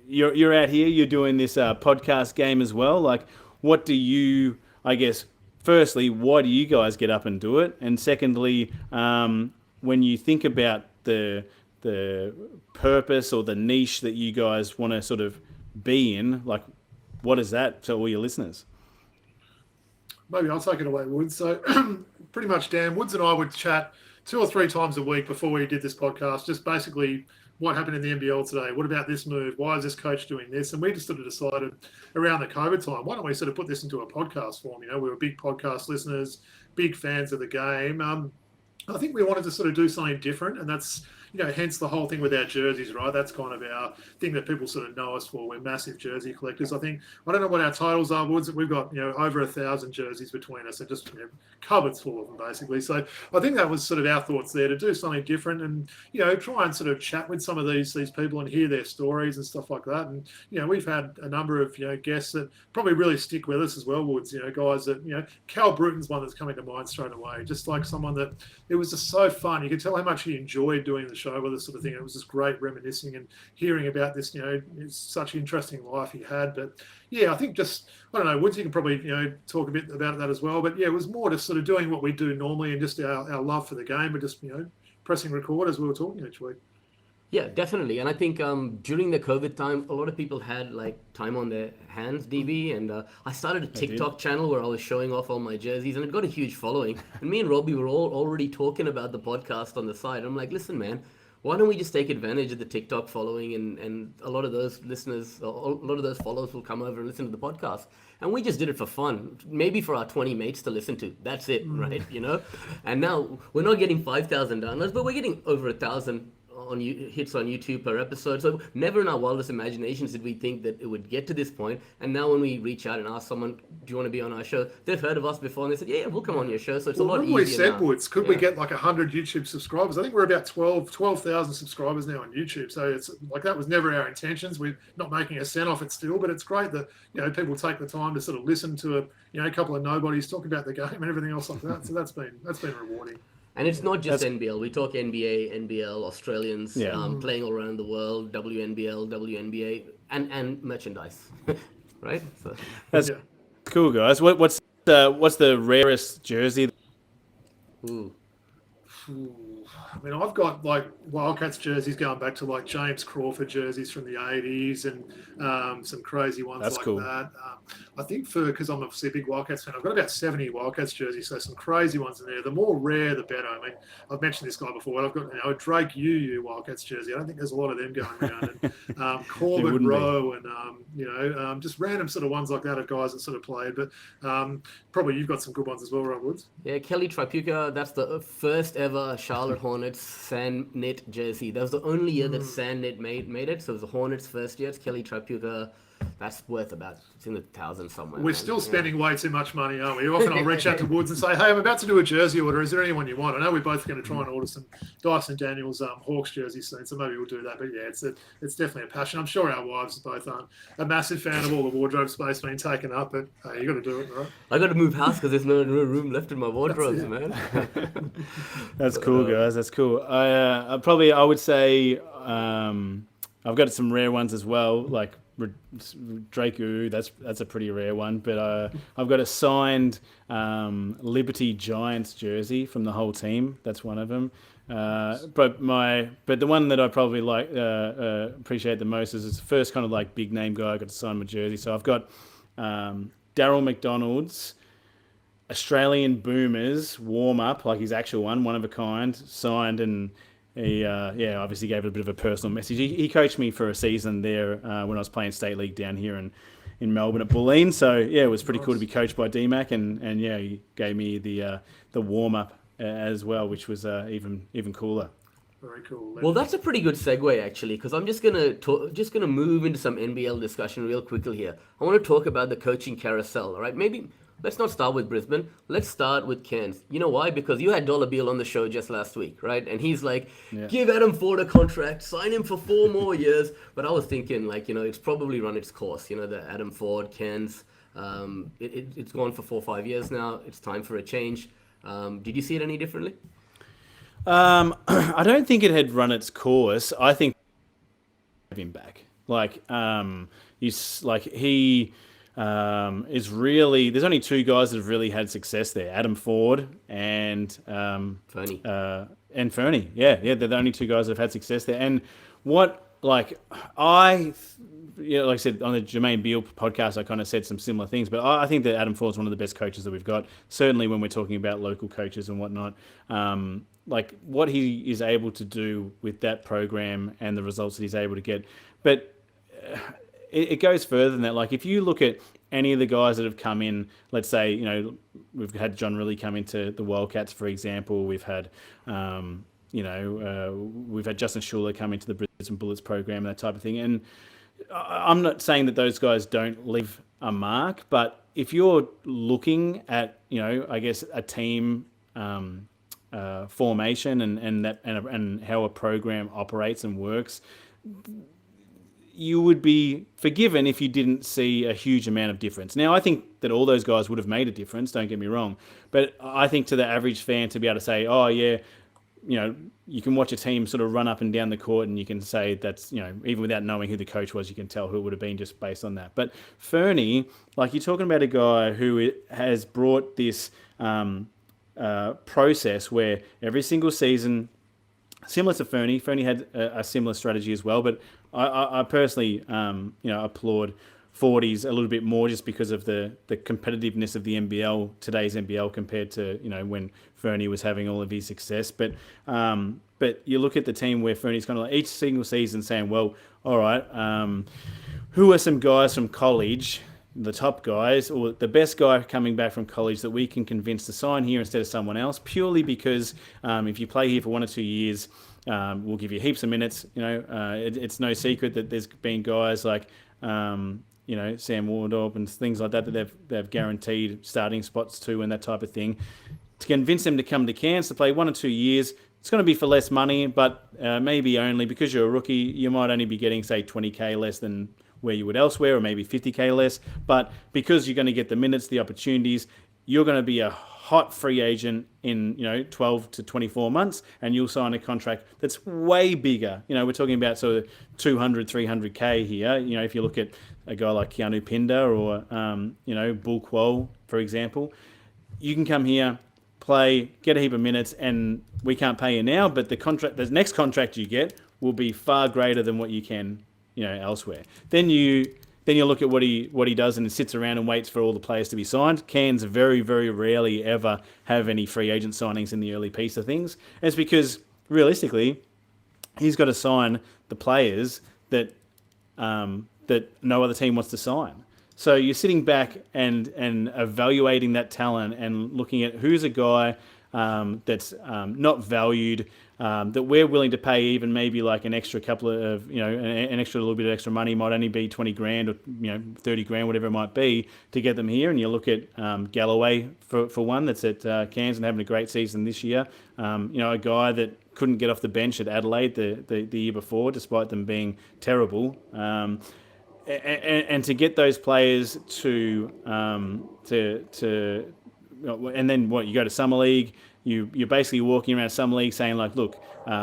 you're out here. You're doing this podcast game as well. Like, what do you? I guess. Firstly, why do you guys get up and do it? And secondly, when you think about the purpose or the niche that you guys want to sort of be in, like, what is that to all your listeners? Maybe I'll take it away, Woods. So pretty much, Dan, Woods and I would chat 2 or 3 times a week before we did this podcast, just basically what happened in the NBL today? What about this move? Why is this coach doing this? And we just sort of decided around the COVID time, why don't we sort of put this into a podcast form? You know, we were big podcast listeners, big fans of the game. I think we wanted to sort of do something different, and that's, you know, hence the whole thing with our jerseys, right? That's kind of our thing that people sort of know us for. We're massive jersey collectors. I don't know what our titles are, Woods. We've got, you know, over 1,000 jerseys between us, and just, you know, cupboards full of them, basically. So I think that was sort of our thoughts there, to do something different and, you know, try and sort of chat with some of these people and hear their stories and stuff like that. And, you know, we've had a number of, you know, guests that probably really stick with us as well, Woods. You know, guys that, you know, Cal Bruton's one that's coming to mind straight away. Just like someone that, it was just so fun. You could tell how much he enjoyed doing the show with us, sort of thing. It was just great reminiscing and hearing about this, you know, it's such an interesting life he had. But yeah, I think just, I don't know, Woods, you can probably, you know, talk a bit about that as well. But yeah, it was more just sort of doing what we do normally and just our love for the game and just, you know, pressing record as we were talking each week. Yeah, definitely. And I think during the COVID time, a lot of people had like time on their hands, DB, and I started a TikTok channel where I was showing off all my jerseys, and it got a huge following. And me and Robbie were all already talking about the podcast on the side. I'm like, listen, man, why don't we just take advantage of the TikTok following, and a lot of those listeners, a lot of those followers will come over and listen to the podcast. And we just did it for fun, maybe for our 20 mates to listen to. That's it, right? You know? And now we're not getting 5,000 downloads, but we're getting over 1,000 hits on YouTube per episode. So never in our wildest imaginations did we think that it would get to this point. And now when we reach out and ask someone, do you want to be on our show? They've heard of us before and they said, yeah, we'll come on your show. So it's a lot easier. We said, now. Woods, could we get like 100 YouTube subscribers? I think we're about 12,000 subscribers now on YouTube. So it's like, that was never our intentions. We're not making a cent off it still, but it's great that, you know, people take the time to sort of listen to a couple of nobodies talk about the game and everything else like that. So that's been rewarding. And it's not just NBL. We talk NBA, NBL, Australians playing all around the world, WNBL, WNBA, and merchandise, right? So that's cool, guys. What's the rarest jersey? Ooh. I mean, I've got like Wildcats jerseys going back to like James Crawford jerseys from the 80s and some crazy ones that. I think because I'm obviously a big Wildcats fan, I've got about 70 Wildcats jerseys, so some crazy ones in there. The more rare, the better. I mean, I've mentioned this guy before. I've got a Drake UU Wildcats jersey. I don't think there's a lot of them going around. And Corbin Rowe and, just random sort of ones like that of guys that sort of played. But probably you've got some good ones as well, Rob Woods. Yeah, Kelly Tripucka, that's the first ever Charlotte Hornets sand knit jersey. That was the only year that sand knit made it. So it was the Hornets' first year. It's Kelly Tripucka. That's worth it's in the thousands somewhere. We're still spending way too much money, aren't we? Often I'll reach out to Woods and say, hey, I'm about to do a jersey order. Is there anyone you want? I know we're both going to try and order some Dyson Daniels Hawks jerseys soon, so maybe we'll do that. But yeah, it's definitely a passion. I'm sure our wives both aren't a massive fan of all the wardrobe space being taken up, but hey, you got to do it, right? I got to move house because there's no room left in my wardrobes, man. That's cool, guys. That's cool. I would say I've got some rare ones as well, like Drake Uu, that's a pretty rare one, but I've got a signed Liberty Giants jersey from the whole team. That's one of them. But the one that I probably appreciate the most is the first kind of like big name guy I got to sign my jersey. So I've got Daryl McDonald's Australian Boomers warm up, like his actual one of a kind, signed, and he obviously gave it a bit of a personal message. He coached me for a season there when I was playing State League down here in Melbourne at Bulleen. So yeah, it was pretty cool to be coached by DMAC, and yeah, he gave me the warm up as well, which was even cooler. Very cool. Well, that's a pretty good segue actually, because I'm just gonna move into some NBL discussion real quickly here. I want to talk about the coaching carousel. All right, maybe. Let's not start with Brisbane. Let's start with Cairns. You know why? Because you had Dollar Bill on the show just last week, right? And he's like, give Adam Ford a contract, sign him for 4 more years. But I was thinking, it's probably run its course. The Adam Ford, Cairns, it's gone for 4 or 5 years now. It's time for a change. Did you see it any differently? I don't think it had run its course. I think him back. He is really, there's only 2 guys that have really had success there, Adam Ford and Fernie. Fernie. Yeah, they're the only 2 guys that have had success there. And what like I said on the Jermaine Beale podcast, I kind of said some similar things, but I think that Adam Ford is one of the best coaches that we've got. Certainly when we're talking about local coaches and whatnot, like what he is able to do with that program and the results that he's able to get. But it goes further than that. Like if you look at any of the guys that have come in, let's say, you know, we've had John Riley come into the Wildcats, for example. We've had, we've had Justin Schuller come into the Brisbane Bullets program and that type of thing. And I'm not saying that those guys don't leave a mark, but if you're looking at, you know, I guess a team formation and how a program operates and works, you would be forgiven if you didn't see a huge amount of difference. Now, I think that all those guys would have made a difference, don't get me wrong. But I think to the average fan to be able to say, oh, yeah, you know, you can watch a team sort of run up and down the court and you can say that's, you know, even without knowing who the coach was, you can tell who it would have been just based on that. But Fernie, like you're talking about a guy who has brought this process where every single season, similar to Fernie had a similar strategy as well, but I personally, applaud 40s a little bit more just because of the competitiveness of the NBL, today's NBL, compared to, you know, when Fernie was having all of his success. But you look at the team where Fernie's kind of like each single season saying, well, all right, who are some guys from college, the top guys, or the best guy coming back from college that we can convince to sign here instead of someone else, purely because if you play here for 1 or 2 years, we'll give you heaps of minutes. You know, it's no secret that there's been guys like, Sam Wardorp and things like that they've guaranteed starting spots to and that type of thing. To convince them to come to Cairns to play 1 or 2 years, it's going to be for less money, but maybe only because you're a rookie, you might only be getting, say, 20K less than where you would elsewhere, or maybe 50K less. But because you're going to get the minutes, the opportunities, you're going to be a hot free agent in 12 to 24 months, and you'll sign a contract that's way bigger. You know, we're talking about sort of 200, 300K here. You know, if you look at a guy like Keanu Pinder or Bull Quo, for example, you can come here, play, get a heap of minutes, and we can't pay you now, but the next contract you get will be far greater than what you can, elsewhere. Then you look at what he does and sits around and waits for all the players to be signed. Cairns very, very rarely ever have any free agent signings in the early piece of things. And it's because, realistically, he's got to sign the players that no other team wants to sign. So you're sitting back and evaluating that talent and looking at who's a guy that's not valued, that we're willing to pay even maybe like an extra couple of, an extra little bit of extra money, might only be 20 grand or, 30 grand, whatever it might be, to get them here. And you look at Galloway for one, that's at Cairns and having a great season this year. A guy that couldn't get off the bench at Adelaide the year before, despite them being terrible. And to get those players to and then what, you go to Summer League, you're basically walking around Summer League saying like, look,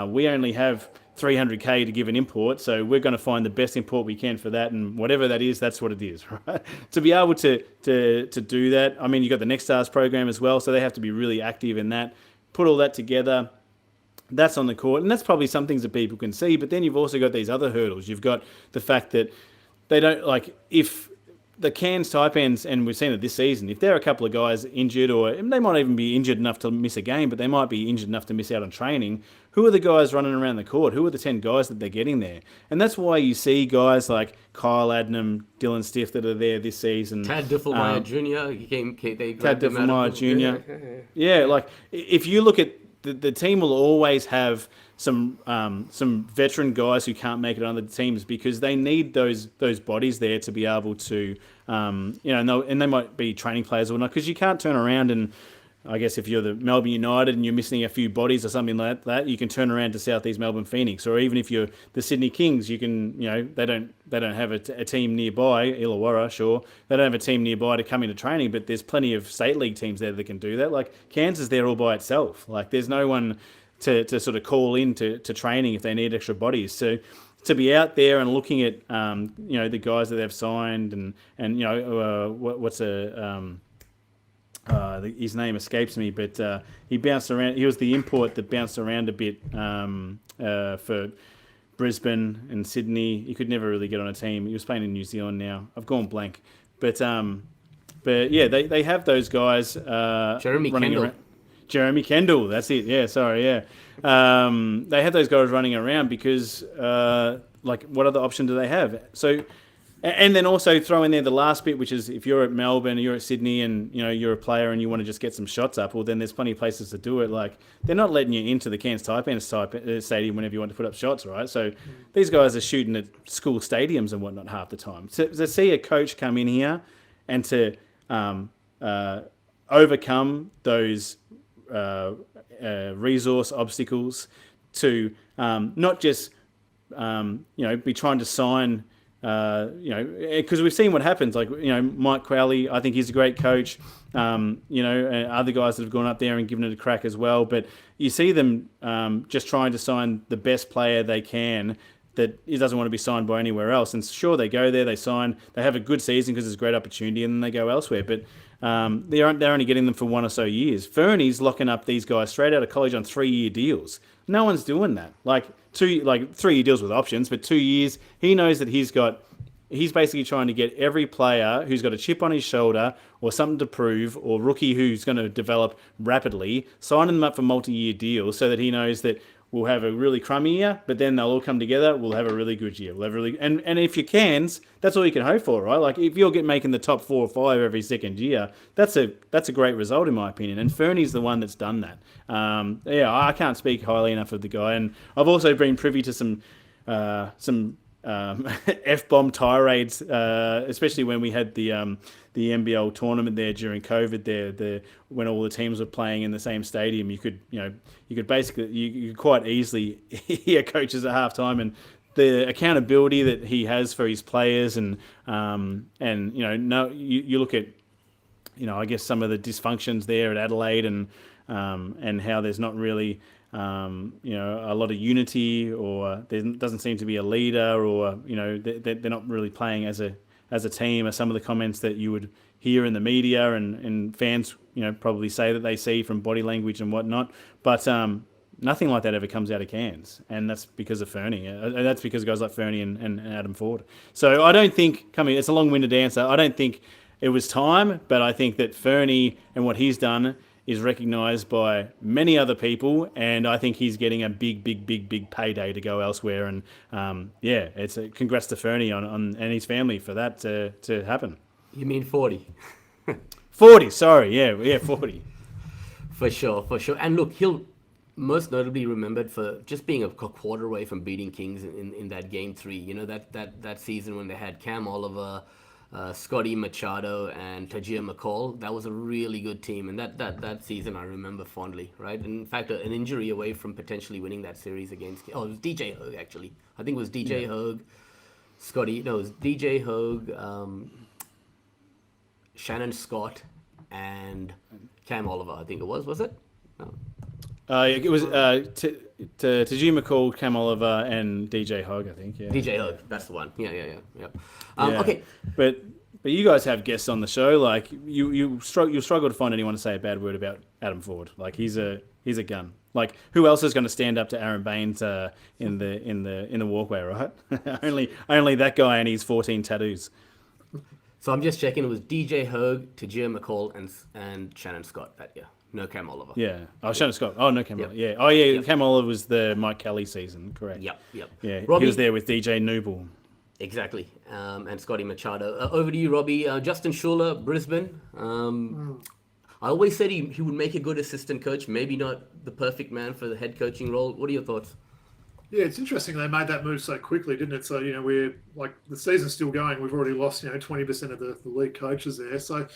we only have 300K to give an import, so we're going to find the best import we can for that, and whatever that is, that's what it is, right? To be able to do that, I mean, you've got the Next Stars program as well, so they have to be really active in that. Put all that together, that's on the court, and that's probably some things that people can see, but then you've also got these other hurdles. You've got the fact that they don't, like, if the Cairns Taipans, and we've seen it this season, if there are a couple of guys injured, or they might even be injured enough to miss a game, but they might be injured enough to miss out on training, who are the guys running around the court? Who are the 10 guys that they're getting there? And that's why you see guys like Kyle Adnam, Dylan Stiff that are there this season. Tad Diffelmeyer Jr. Tad Diffelmeyer Jr. Yeah, like if you look at the team will always have some veteran guys who can't make it on the teams because they need those bodies there to be able to, and they might be training players or not, because you can't turn around and, I guess if you're the Melbourne United and you're missing a few bodies or something like that, you can turn around to South East Melbourne Phoenix, or even if you're the Sydney Kings, you can, they don't have a team nearby, Illawarra, sure, they don't have a team nearby to come into training, but there's plenty of state league teams there that can do that. Like Cairns is there all by itself. Like there's no one to sort of call in to training if they need extra bodies. So to be out there and looking at the guys that they've signed and his name escapes me, but he bounced around. He was the import that bounced around a bit for Brisbane and Sydney. He could never really get on a team. He was playing in New Zealand now. I've gone blank. But yeah, they have those guys Jeremy running Kendall. around. Jeremy Kendall, that's it. Yeah, sorry, yeah. They have those guys running around because, what other option do they have? So, and then also throw in there the last bit, which is if you're at Melbourne, or you're at Sydney, and you're a player and you want to just get some shots up, well, then there's plenty of places to do it. Like, they're not letting you into the Cairns Taipans stadium whenever you want to put up shots, right? So these guys are shooting at school stadiums and whatnot half the time. So to see a coach come in here and to overcome those resource obstacles, to not just be trying to sign, because we've seen what happens. Like, Mike Crowley, I think he's a great coach. And other guys that have gone up there and given it a crack as well. But you see them just trying to sign the best player they can that he doesn't want to be signed by anywhere else. And sure, they go there, they sign, they have a good season because it's a great opportunity, and then they go elsewhere. But they're only getting them for 1 or so years. Fernie's locking up these guys straight out of college on 3-year deals. No one's doing that. 3-year deals with options, but 2 years. He knows that he's basically trying to get every player who's got a chip on his shoulder or something to prove, or rookie who's going to develop rapidly, signing them up for multi-year deals so that he knows that we'll have a really crummy year, but then they'll all come together. We'll have a really good year. And if you're Cairns, that's all you can hope for, right? Like, if you're making the top 4 or 5 every second year, that's a great result in my opinion. And Fernie's the one that's done that. I can't speak highly enough of the guy. And I've also been privy to some F-bomb tirades, especially when we had the NBL tournament there during COVID. There, when all the teams were playing in the same stadium, you could quite easily hear coaches at halftime, and the accountability that he has for his players, and you look at I guess some of the dysfunctions there at Adelaide, and how there's not really a lot of unity, or there doesn't seem to be a leader, or they're not really playing as a team, are some of the comments that you would hear in the media, and fans probably say that they see from body language and whatnot. But nothing like that ever comes out of Cairns, and that's because of Fernie. That's because of guys like Fernie and Adam Ford. So I don't think, it's a long-winded answer, I don't think it was time, but I think that Fernie and what he's done is recognised by many other people, and I think he's getting a big payday to go elsewhere. And it's congrats to Fernie on and his family for that to happen. You mean 40? 40, sorry, yeah, 40. For sure. And look, he'll most notably remembered for just being a quarter away from beating Kings in that game 3. That season when they had Cam Oliver, Scotty Machado, and Tajir McCall. That was a really good team, and that season I remember fondly, right? In fact, an injury away from potentially winning that series against... it was DJ Hogue, actually. I think it was DJ Hogue, it was DJ Hogue, Shannon Scott, and Cam Oliver, I think it was it? No. It was Tajir McCall, Cam Oliver, and DJ Hogue, I think. Yeah. DJ Hogue, that's the one. Yeah. Okay. But you guys have guests on the show. Like, you struggle to find anyone to say a bad word about Adam Ford. Like, he's a gun. Like, who else is going to stand up to Aaron Baines in the walkway, right? only that guy and his 14 tattoos. So I'm just checking. It was DJ Hogue, Tajir McCall, and Shannon Scott that year. No Cam Oliver. Yeah. Oh, Shannon Scott. Oh, no Cam Oliver. Yeah. Oh, yeah. Yep. Cam Oliver was the Mike Kelly season. Correct. Yep. Yeah. Robbie, he was there with DJ Nooble. Exactly. And Scotty Machado. Over to you, Robbie. Justin Schuller, Brisbane. I always said he would make a good assistant coach. Maybe not the perfect man for the head coaching role. What are your thoughts? Yeah, it's interesting they made that move so quickly, didn't it? So, we're like, the season's still going. We've already lost, 20% of the league coaches there. So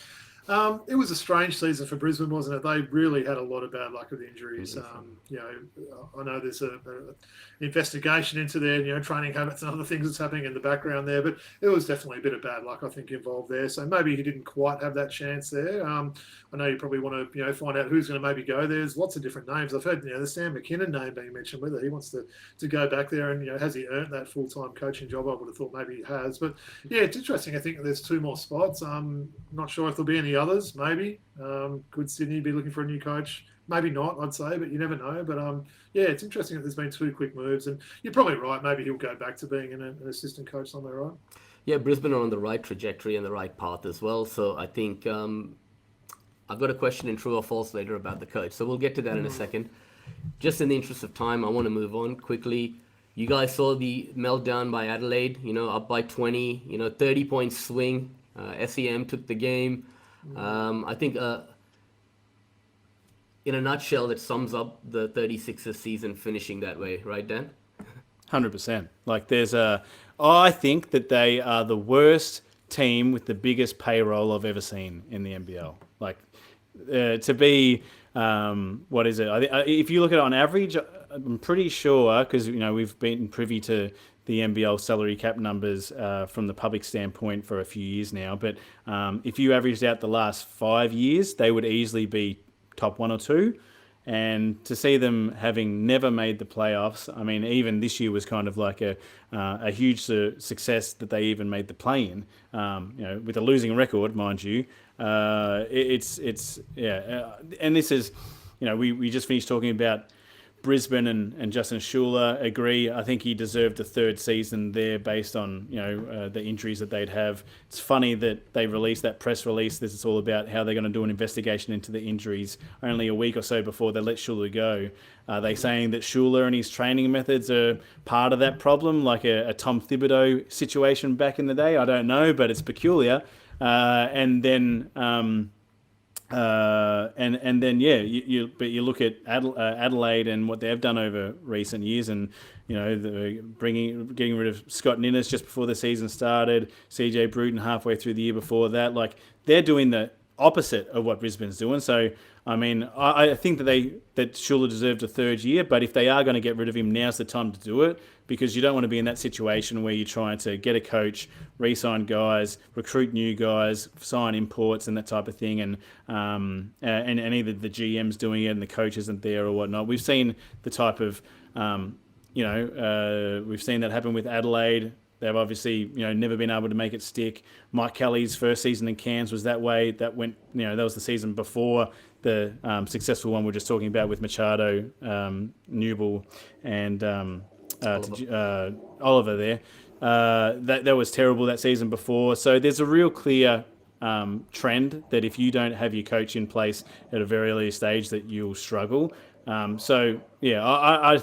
it was a strange season for Brisbane, wasn't it? They really had a lot of bad luck with injuries. I know there's a investigation into their, training habits and other things that's happening in the background there, but it was definitely a bit of bad luck, I think, involved there. So maybe he didn't quite have that chance there. I know you probably want to, find out who's going to maybe go there. There's lots of different names. I've heard, the Sam McKinnon name being mentioned, whether he wants to go back there and, has he earned that full-time coaching job? I would have thought maybe he has. But yeah, it's interesting. I think there's 2 more spots. I'm not sure if there'll be any others, maybe. Could Sydney be looking for a new coach? Maybe not, I'd say, but you never know. But yeah, it's interesting that there's been 2 quick moves, and you're probably right. Maybe he'll go back to being an assistant coach somewhere, right? Yeah, Brisbane are on the right trajectory and the right path as well. So I think I've got a question in true or false later about the coach. So we'll get to that in a second. Just in the interest of time, I want to move on quickly. You guys saw the meltdown by Adelaide, up by 20, 30-point swing. SEM took the game. I think in a nutshell, it sums up the 36ers season finishing that way, right, Dan? 100%. Like I think that they are the worst team with the biggest payroll I've ever seen in the NBL. Like to be, what is it? If you look at it on average, I'm pretty sure, because we've been privy to the NBL salary cap numbers from the public standpoint for a few years now. But if you averaged out the last 5 years, they would easily be top 1 or 2. And to see them having never made the playoffs, I mean, even this year was kind of like a huge success that they even made the play-in. With a losing record, mind you. And this is, we just finished talking about Brisbane and Justin Schuler agree. I think he deserved a 3rd season there based on the injuries that they'd have. It's funny that they released that press release. This is all about how they're going to do an investigation into the injuries only a week or so before they let Schuler go. Are they saying that Schuler and his training methods are part of that problem, like a Tom Thibodeau situation back in the day? I don't know, but it's peculiar. And then you look at Adelaide and what they've done over recent years, and getting rid of Scott Ninnis just before the season started, CJ Bruton halfway through the year before that. Like, they're doing the opposite of what Brisbane's doing. So I mean, I think that Schuler deserved a 3rd year, but if they are going to get rid of him, now's the time to do it, because you don't want to be in that situation where you're trying to get a coach, re-sign guys, recruit new guys, sign imports and that type of thing, and either the GM's doing it and the coach isn't there or whatnot. We've seen the type of, we've seen that happen with Adelaide. They've obviously, never been able to make it stick. Mike Kelly's first season in Cairns was that way. That went, that was the season before the successful one we're just talking about with Machado, Newell, and Oliver there. That was terrible that season before. So there's a real clear trend that if you don't have your coach in place at a very early stage, that you'll struggle. I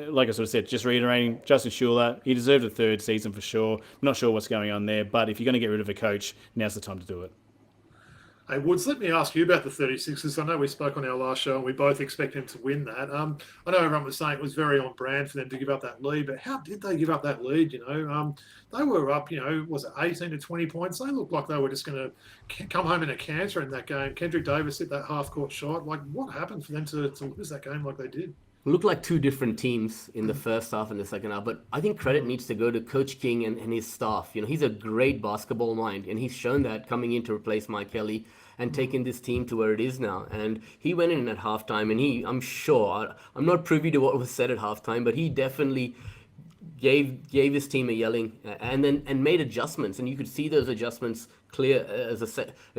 like I sort of said, just reiterating, Justin Schuler, he deserved a 3rd season for sure. I'm not sure what's going on there, but if you're going to get rid of a coach, now's the time to do it. Hey, Woods, let me ask you about the 36ers. I know we spoke on our last show and we both expect them to win that. I know everyone was saying it was very on brand for them to give up that lead, but how did they give up that lead? They were up, was it 18 to 20 points? They looked like they were just going to come home in a canter in that game. Kendrick Davis hit that half-court shot. Like, what happened for them to lose that game like they did? Looked like 2 different teams in the first half and the second half, but I think credit needs to go to Coach King and his staff. He's a great basketball mind, and he's shown that coming in to replace Mike Kelly and taking this team to where it is now. And he went in at halftime, and I'm not privy to what was said at halftime, but he definitely gave his team a yelling and made adjustments, and you could see those adjustments clear as a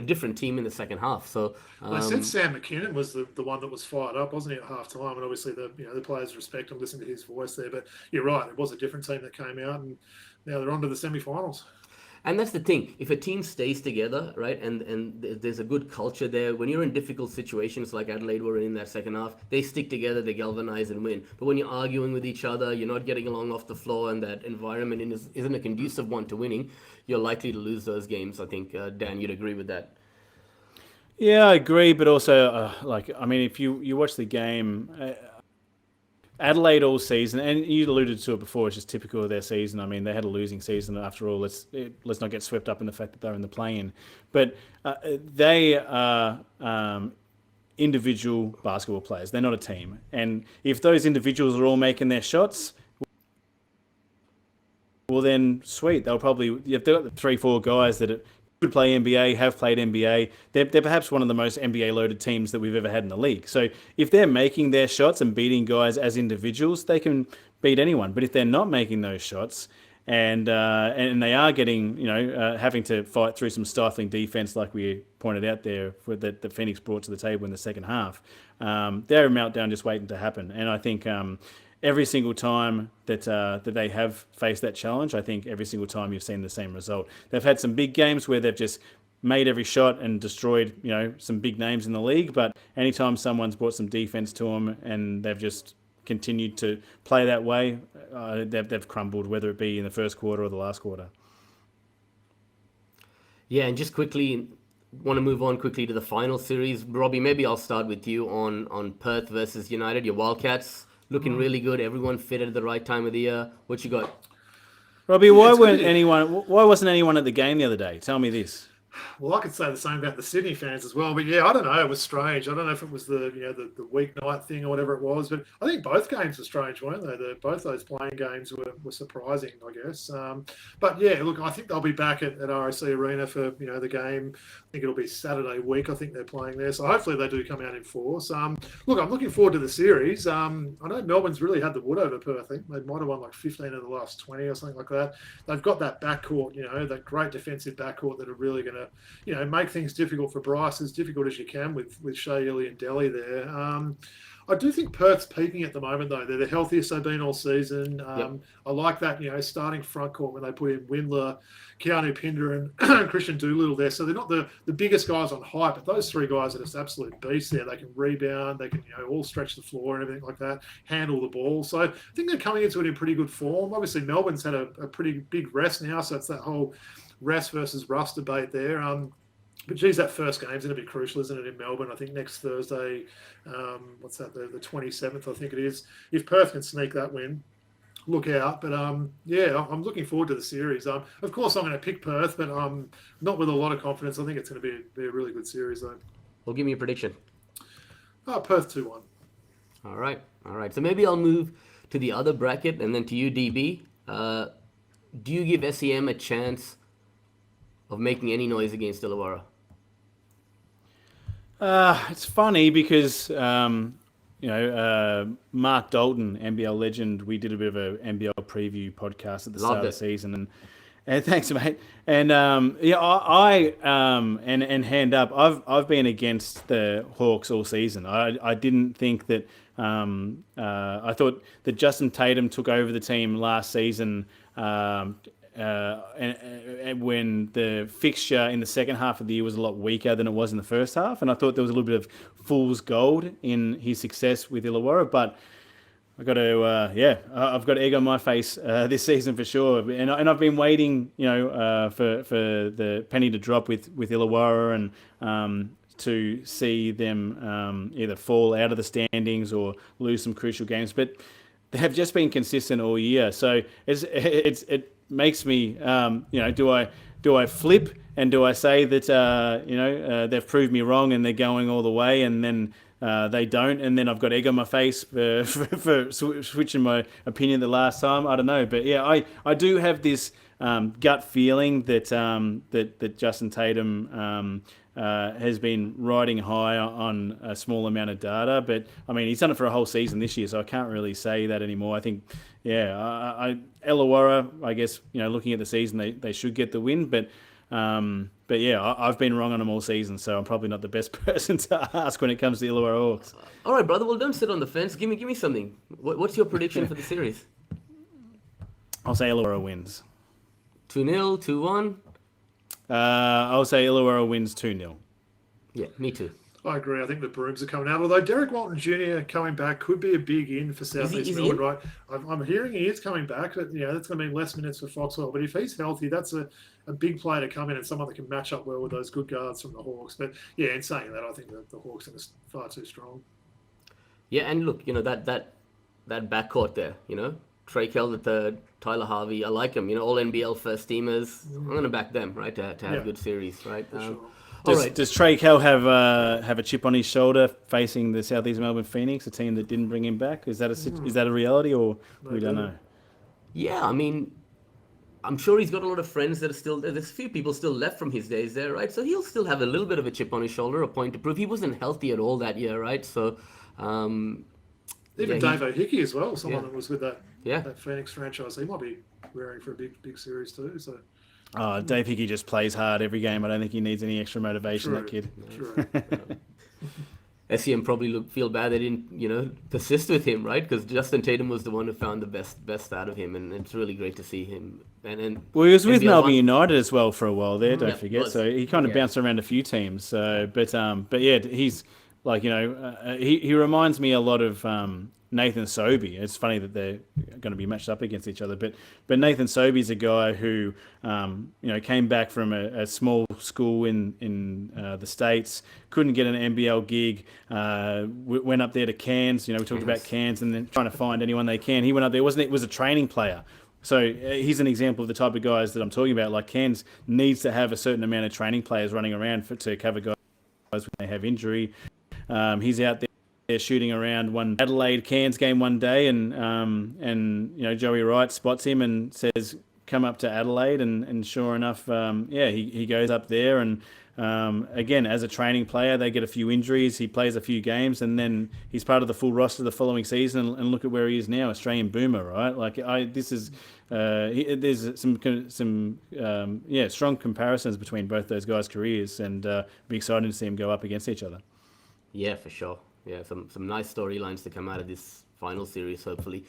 different team in the second half. So I said Sam McKinnon was the one that was fired up, wasn't he, at half time? And obviously the players respect and listen to his voice there. But you're right, it was a different team that came out, and now they're on to the semi-finals. And that's the thing. If a team stays together, right, and there's a good culture there, when you're in difficult situations like Adelaide were in that second half, they stick together, they galvanize and win. But when you're arguing with each other, you're not getting along off the floor, and that environment isn't a conducive one to winning, you're likely to lose those games. I think, Dan, you'd agree with that. Yeah, I agree. But also, if you watch the game, Adelaide all season, and you alluded to it before, it's just typical of their season. I mean, they had a losing season after all. Let's not get swept up in the fact that they're in the play-in. But they are individual basketball players. They're not a team. And if those individuals are all making their shots, well then, sweet. They'll probably, if they've got the 3-4 guys that could play NBA, have played NBA, they're perhaps one of the most NBA-loaded teams that we've ever had in the league. So if they're making their shots and beating guys as individuals, they can beat anyone. But if they're not making those shots, and they are getting, having to fight through some stifling defense, like we pointed out there, that Phoenix brought to the table in the second half. They're a meltdown just waiting to happen, and I think every single time that they have faced that challenge, I think every single time you've seen the same result. They've had some big games where they've just made every shot and destroyed, some big names in the league, but anytime someone's brought some defense to them and they've just continued to play that way, they've crumbled, whether it be in the first quarter or the last quarter. Yeah, and just quickly, want to move on quickly to the final series. Robbie, maybe I'll start with you on Perth versus United. Your Wildcats looking really good. Everyone fit at the right time of the year. What you got? Robbie, why wasn't anyone at the game the other day? Tell me this. Well, I could say the same about the Sydney fans as well, but yeah, I don't know. It was strange. I don't know if it was the weeknight thing or whatever it was, but I think both games were strange, weren't they? Both those playing games were surprising, I guess. But yeah, look, I think they'll be back at ROC Arena for the game. I think it'll be Saturday week. I think they're playing there, so hopefully they do come out in force. Look, I'm looking forward to the series. I know Melbourne's really had the wood over Perth. I think they might have won like 15 of the last 20 or something like that. They've got that backcourt, that great defensive backcourt that are really going to make things difficult for Bryce, as difficult as you can with Shea, Illy and Delhi there. I do think Perth's peaking at the moment, though. They're the healthiest they've been all season. I like that, starting front court when they put in Windler, Keanu Pinder and Christian Doolittle there. So they're not the biggest guys on hype, but those three guys are just absolute beasts there. They can rebound, they can all stretch the floor and everything like that, handle the ball. So I think they're coming into it in pretty good form. Obviously, Melbourne's had a pretty big rest now, so it's that whole rest versus rust debate there. But geez, that first game's going to be crucial, isn't it, in Melbourne? I think next Thursday, what's that, the 27th, I think it is. If Perth can sneak that win, look out. But yeah, I'm looking forward to the series. Of course, I'm going to pick Perth, but not with a lot of confidence. I think it's going to be a really good series, though. Well, give me a prediction. Perth 2-1. All right. So maybe I'll move to the other bracket and then to you, DB. Do you give SEM a chance of making any noise against Illawarra? It's funny because, Mark Dalton, NBL legend, we did a bit of a NBL preview podcast at the start of the season. And thanks, mate. And I hand up, I've been against the Hawks all season. I didn't think that, I thought that Justin Tatum took over the team last season, and when the fixture in the second half of the year was a lot weaker than it was in the first half, and I thought there was a little bit of fool's gold in his success with Illawarra, but I've got to, I've got egg on my face this season for sure, and I've been waiting, for the penny to drop with Illawarra and to see them either fall out of the standings or lose some crucial games, but they have just been consistent all year, so it makes me, do I flip and do I say that, they've proved me wrong and they're going all the way, and then they don't, and then I've got egg on my face for switching my opinion the last time? I don't know, but yeah, I do have this gut feeling that that Justin Tatum has been riding high on a small amount of data, but I mean, he's done it for a whole season this year, so I can't really say that anymore. I think, Illawarra, I guess, looking at the season, they should get the win, but yeah, I've been wrong on them all season, so I'm probably not the best person to ask when it comes to Illawarra Hawks. All right, brother. Well, don't sit on the fence. Give me something. What's your prediction for the series? I'll say Illawarra wins. 2-0, 2-1. I'll say Illawarra wins 2-0. Yeah, me too. I agree. I think the brooms are coming out. Although Derek Walton Jr. coming back could be a big in for South East Melbourne, right? I'm hearing he is coming back, but that's going to mean less minutes for Foxwell. But if he's healthy, that's a big player to come in and someone that can match up well with those good guards from the Hawks. But yeah, in saying that, I think that the Hawks are far too strong. Yeah, and look, that backcourt there, Trey Kell the third, Tyler Harvey, I like him. All NBL first teamers. I'm going to back them, right, to have a good series, right? Does Trey Kell have a chip on his shoulder facing the South East Melbourne Phoenix, a team that didn't bring him back? Is that a reality, or we don't know? Yeah, I mean, I'm sure he's got a lot of friends that are still there. There's a few people still left from his days there, right? So he'll still have a little bit of a chip on his shoulder, a point to prove. He wasn't healthy at all that year, right? So even Dave O'Hickey as well, someone that was with that Phoenix franchise. He might be raring for a big series too. So. I don't think he just plays hard every game. I don't think he needs any extra motivation, True. that kid. True. SEM probably feel bad they didn't, persist with him, right? Because Justin Tatum was the one who found the best out of him, and it's really great to see him. And well, he was with NBL Melbourne United as well for a while there. Don't Yeah, forget. was. So he kind of bounced around a few teams. So, but yeah, he's like he reminds me a lot of Nathan Sobey. It's funny that they're going to be matched up against each other, but Nathan Sobey's a guy who came back from a small school in the States, couldn't get an NBL gig, went up there to Cairns. We talked about Cairns and then trying to find anyone they can. He went up there, was a training player. So he's an example of the type of guys that I'm talking about. Like Cairns needs to have a certain amount of training players running around to cover guys when they have injury. He's out there shooting around one Adelaide Cairns game one day, and Joey Wright spots him and says, "Come up to Adelaide," and sure enough, he goes up there, and again, as a training player, they get a few injuries. He plays a few games, and then he's part of the full roster the following season. And look at where he is now, Australian boomer, right? Like there's some strong comparisons between both those guys' careers, and it'll be exciting to see them go up against each other. Yeah, for sure. Yeah, some nice storylines to come out of this final series, hopefully.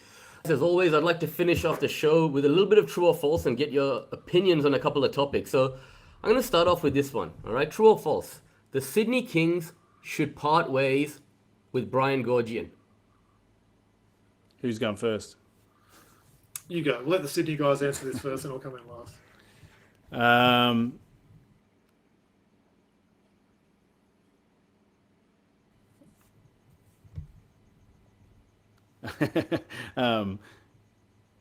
As always, I'd like to finish off the show with a little bit of true or false and get your opinions on a couple of topics. So I'm going to start off with this one, all right? True or false? The Sydney Kings should part ways with Brian Goorjian. Who's going first? You go. Let the Sydney guys answer this first, and I'll come in last.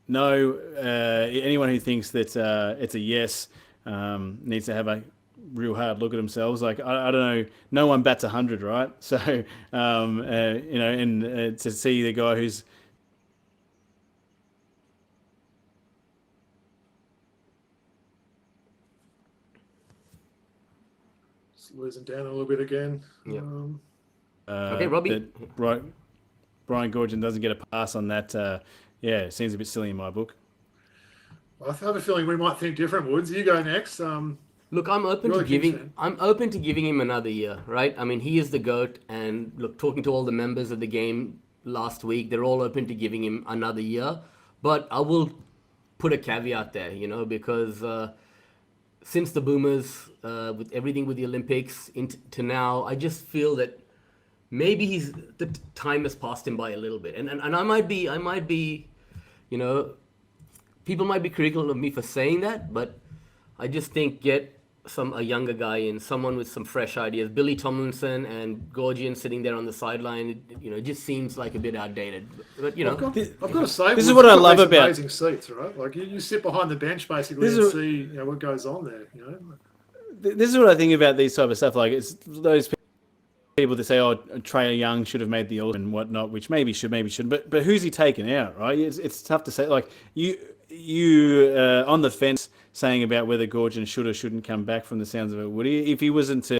No, anyone who thinks that it's a yes needs to have a real hard look at themselves. Like, I don't know, no one bats 100, right? So, to see the guy who's Just losing down a little bit again. Yeah. Okay, Robbie. Brian Goorjian doesn't get a pass on that. It seems a bit silly in my book. I have a feeling we might think different. Woods, you go next. Look, I'm open to giving him another year, right? I mean, he is the GOAT, and look, talking to all the members of the game last week, they're all open to giving him another year. But I will put a caveat there, because since the Boomers, with everything with the Olympics to now, I just feel that maybe the time has passed him by a little bit, and I might be, people might be critical of me for saying that, but I just think get a younger guy in, someone with some fresh ideas. Billy Tomlinson and Goorjian sitting there on the sideline, it just seems like a bit outdated. But I've got to say, this is what I love about amazing seats, right? Like you sit behind the bench basically and see what goes on there. This is what I think about these type of stuff. Like, it's those people that say, "Oh, Trae Young should have made the All and whatnot," which maybe should, maybe shouldn't. But who's he taking out, right? It's tough to say. Like you on the fence saying about whether Goorjian should or shouldn't come back. From the sounds of it, would he? If he was to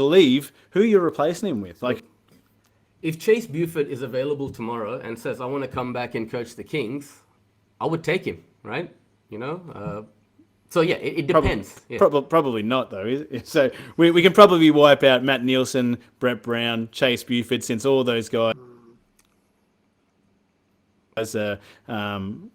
leave, who are you replacing him with? Like, if Chase Buford is available tomorrow and says, "I want to come back and coach the Kings," I would take him, right? So yeah, it depends. Probably not though. So we can probably wipe out Matt Nielsen, Brett Brown, Chase Buford, since all those guys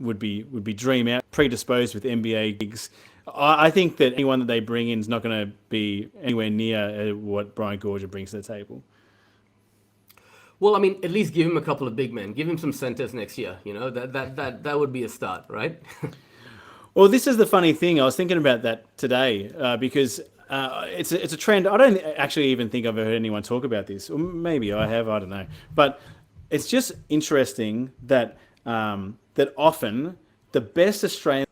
would be dream out, predisposed with NBA gigs. I think that anyone that they bring in is not going to be anywhere near what Brian Goorjian brings to the table. Well, I mean, at least give him a couple of big men. Give him some centers next year. That would be a start, right? Well, this is the funny thing. I was thinking about that today because it's a trend. I don't actually even think I've heard anyone talk about this. Or maybe I have. I don't know. But it's just interesting that that often the best Australian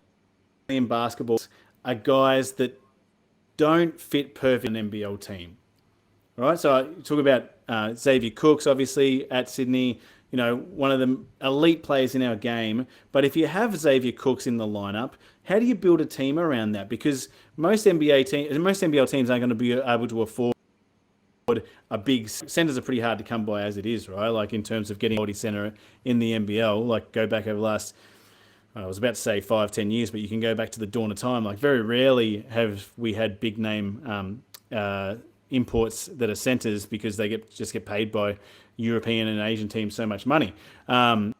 basketballs are guys that don't fit perfectly in an NBL team. Right? So I talk about Xavier Cooks, obviously, at Sydney. One of the elite players in our game. But if you have Xavier Cooks in the lineup, how do you build a team around that? Because most NBL teams aren't going to be able to afford centers are pretty hard to come by as it is, right? Like in terms of getting a quality center in the NBL, like go back over the last, I was about to say 5-10 years, but you can go back to the dawn of time. Like very rarely have we had big name imports that are centers because they just get paid by European and Asian teams so much money. All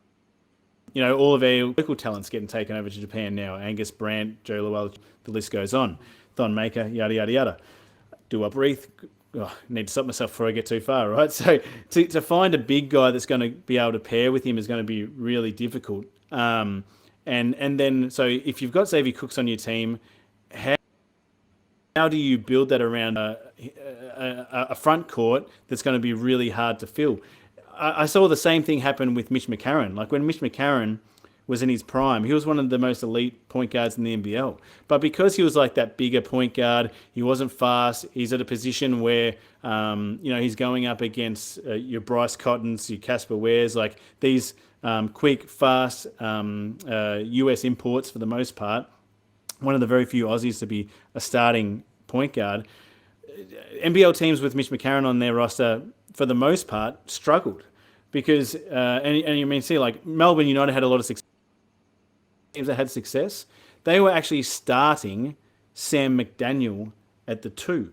of our local talents getting taken over to Japan now. Angus Brandt, Joe Llewellyn, the list goes on. Thon Maker, yada, yada, yada. Do-up Reith. Need to stop myself before I get too far, right? So to find a big guy that's going to be able to pair with him is going to be really difficult. And then, so if you've got Xavier Cooks on your team, how do you build that around a front court that's going to be really hard to fill? I saw the same thing happen with Mitch McCarron. Like when Mitch McCarron was in his prime, he was one of the most elite point guards in the NBL. But because he was like that bigger point guard, he wasn't fast. He's at a position where, he's going up against your Bryce Cottons, your Casper Wares, like these quick, fast US imports for the most part. One of the very few Aussies to be a starting point guard. NBL teams with Mitch McCarron on their roster, for the most part, struggled because, and you mean, see, like Melbourne United had a lot of success. Teams that had success, they were actually starting Sam McDaniel at the 2.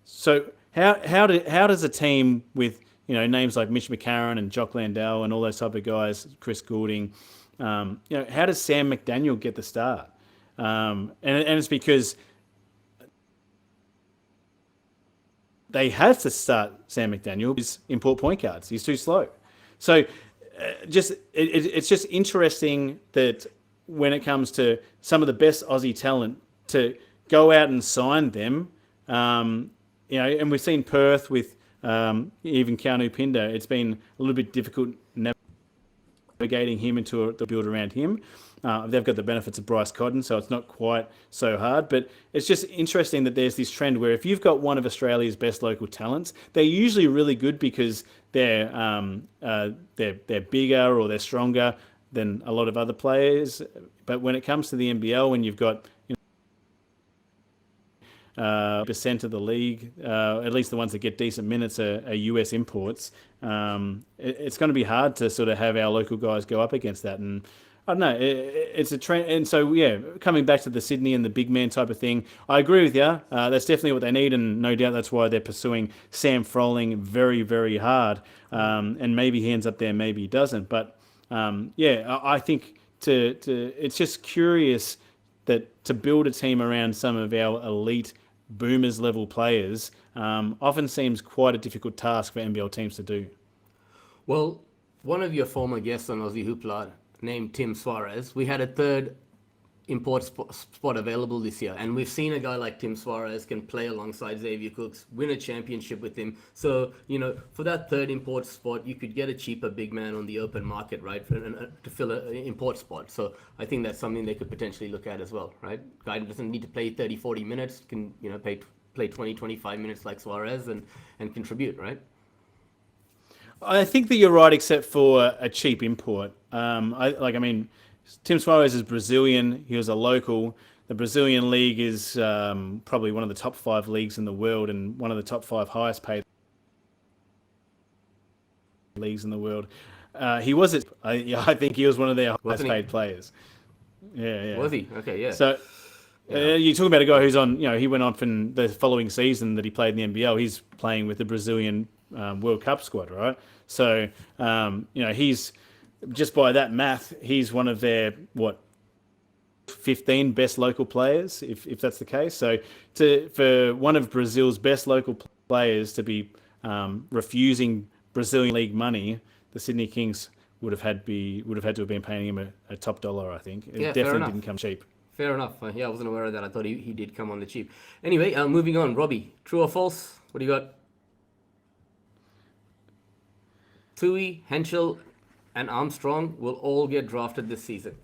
So how does a team with names like Mitch McCarron and Jock Landau and all those type of guys, Chris Goulding, how does Sam McDaniel get the start? And it's because they have to start Sam McDaniel because import point guards. He's too slow. So it's just interesting that when it comes to some of the best Aussie talent to go out and sign them, and we've seen Perth with even Keanu Pinder. It's been a little bit difficult navigating him into the build around him. They've got the benefits of Bryce Cotton, so it's not quite so hard. But it's just interesting that there's this trend where if you've got one of Australia's best local talents, they're usually really good because they're bigger or they're stronger than a lot of other players. But when it comes to the NBL, when you've got percent of the league, at least the ones that get decent minutes are US imports, it's going to be hard to sort of have our local guys go up against that. And I don't know, it's a trend. And so, coming back to the Sydney and the big man type of thing, I agree with you. That's definitely what they need. And no doubt that's why they're pursuing Sam Froling very, very hard. And maybe he ends up there, maybe he doesn't. But I think it's just curious that to build a team around some of our elite boomers level players often seems quite a difficult task for NBL teams to do. Well, one of your former guests on Aussie Hoopla named Tim Suarez, we had a third import spot available this year, and we've seen a guy like Tim Suarez can play alongside Xavier Cooks, win a championship with him. So for that third import spot, you could get a cheaper big man on the open market, right, to fill an import spot. So I think that's something they could potentially look at as well, right? Guy doesn't need to play 30-40 minutes, can play 20-25 minutes like Suarez and contribute, right? I think that you're right, except for a cheap import. Tim Suarez is Brazilian. He was a local. The Brazilian league is probably one of the top 5 leagues in the world and one of the top 5 highest paid leagues in the world. I think he was one of their highest paid players. Yeah. Was he? Okay, yeah. So you talk about a guy who's on, he went on from the following season that he played in the NBL. He's playing with the Brazilian World Cup squad, right? So, he's, just by that math, he's one of their, 15 best local players, if that's the case. So for one of Brazil's best local players to be refusing Brazilian league money, the Sydney Kings would have had to have been paying him a top dollar, I think. It definitely didn't come cheap. Fair enough. I wasn't aware of that. I thought he did come on the cheap. Anyway, moving on. Robbie, true or false? What do you got? Tui, Henschel, and Armstrong will all get drafted this season.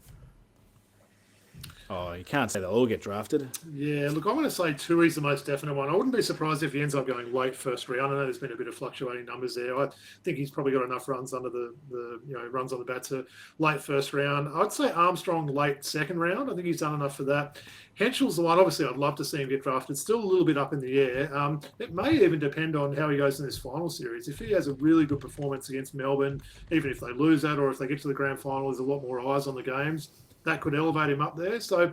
Oh, you can't say they'll all get drafted. Yeah, look, I'm going to say Tui's the most definite one. I wouldn't be surprised if he ends up going late first round. I know there's been a bit of fluctuating numbers there. I think he's probably got enough runs under the runs on the bat to late first round. I'd say Armstrong late second round. I think he's done enough for that. Henschel's the one. Obviously, I'd love to see him get drafted. Still a little bit up in the air. It may even depend on how he goes in this final series. If he has a really good performance against Melbourne, even if they lose that or if they get to the grand final, there's a lot more eyes on the games. That could elevate him up there. So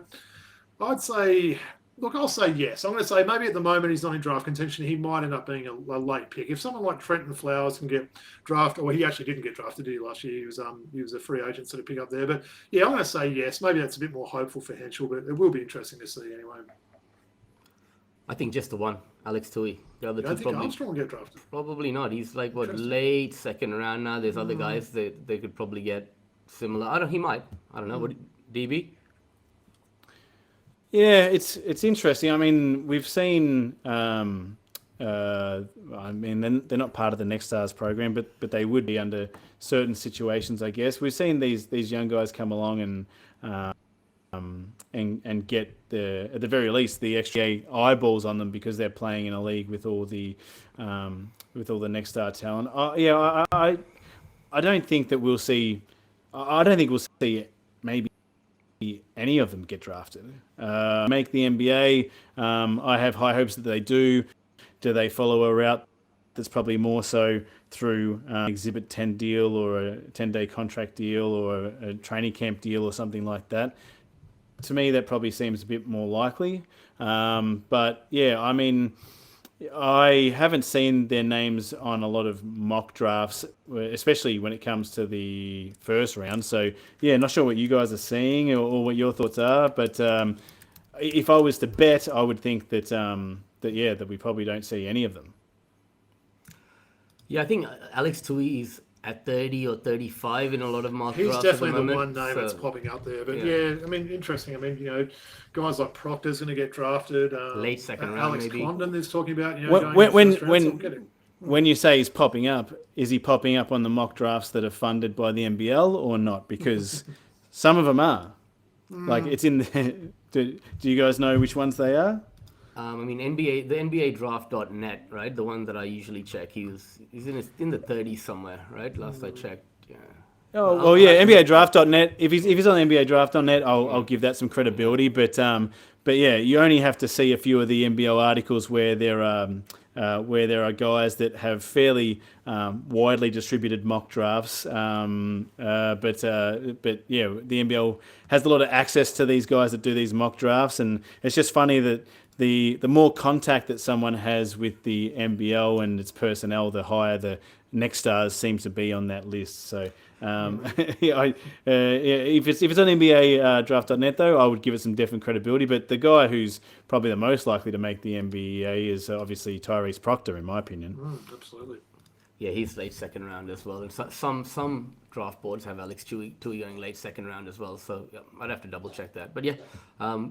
I'd say, look, I'll say yes. I'm going to say maybe at the moment he's not in draft contention. He might end up being a late pick. If someone like Trenton Flowers can get drafted, well, he actually didn't get drafted, did he, last year? He was a free agent, so to pick up there. But yeah, I'm going to say yes. Maybe that's a bit more hopeful for Henschel, but it will be interesting to see anyway. I think just the one, Alex Tui. The other I don't two think Armstrong will get drafted. probably not. He's like late second round now. There's other guys that they could probably get similar. He might. I don't know. What DB? Yeah, it's interesting. I mean, we've seen. I mean, they're not part of the Next Stars program, but they would be under certain situations, I guess. We've seen these young guys come along and get at the very least the extra eyeballs on them because they're playing in a league with all the Next Star talent. I don't think that we'll see. I don't think we'll see maybe any of them get drafted. Make the NBA. I have high hopes that they do. Do they follow a route that's probably more so through Exhibit 10 deal or a 10-day contract deal or a training camp deal or something like that? To me, that probably seems a bit more likely. But yeah, I mean, I haven't seen their names on a lot of mock drafts, especially when it comes to the first round. So yeah, not sure what you guys are seeing or what your thoughts are. But if I was to bet, I would think that that we probably don't see any of them. Yeah, I think Alex Tui is at 30 or 35 in a lot of mock He's drafts definitely at the the moment, one name so- that's popping up there. But yeah, I mean, interesting. I mean, guys like Proctor's going to get drafted. Late second round, Alex maybe. Condon is talking about, When you say he's popping up, is he popping up on the mock drafts that are funded by the NBL or not? Because some of them are. Like it's in the. Do you guys know which ones they are? I mean, the NBA draft.net, right? The one that I usually check. He's in the 30s somewhere, right? Last I checked. Yeah. Oh, well, yeah, NBA Draft.net. If he's on NBA Draft.net, I'll give that some credibility. But yeah, you only have to see a few of the NBL articles where there are guys that have fairly widely distributed mock drafts. But yeah, the NBL has a lot of access to these guys that do these mock drafts, and it's just funny that the more contact that someone has with the NBL and its personnel, the higher the Next Stars seems to be on that list. So if it's on NBA Draft.net though, I would give it some definite credibility. But the guy who's probably the most likely to make the NBA is obviously Tyrese Proctor, in my opinion. Absolutely. Yeah, he's late second round as well. And some draft boards have Alex Tui going late second round as well. So yeah, I'd have to double check that. But yeah,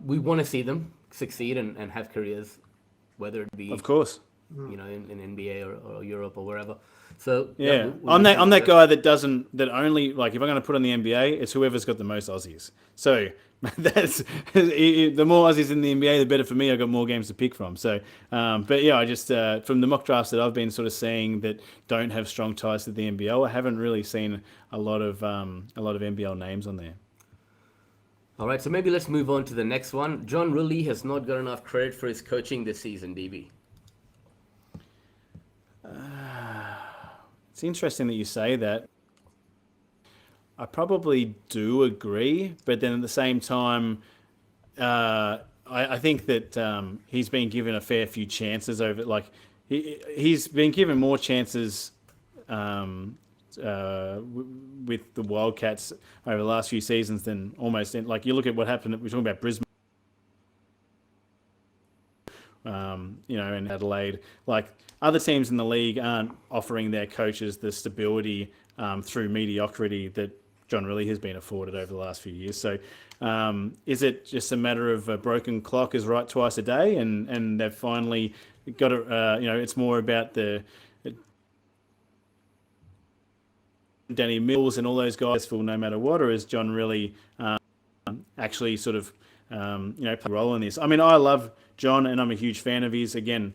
we want to see them succeed and have careers, whether it be, Of course. in NBA or Europe or wherever. So Yeah, we'll I'm see that guy that only, like, if I'm going to put on the NBA, it's whoever's got the most Aussies. So that's the more Aussies in the NBA, the better for me. I got more games to pick from. So, but yeah, I just from the mock drafts that I've been sort of seeing that don't have strong ties to the NBL, I haven't really seen a lot of NBL names on there. All right, so maybe let's move on to the next one. John Riley has not got enough credit for his coaching this season, DB. It's interesting that you say that. I probably do agree, but then at the same time, I think that he's been given a fair few chances over. Like he's been given more chances with the Wildcats over the last few seasons than almost. Like you look at what happened. We're talking about Brisbane. In Adelaide, like other teams in the league aren't offering their coaches the stability through mediocrity that John Riley has been afforded over the last few years. So is it just a matter of a broken clock is right twice a day and they've finally got it's more about the Danny Mills and all those guys for no matter what, or is John Riley actually sort of play a role in this. I mean, I love John, and I'm a huge fan of his. Again,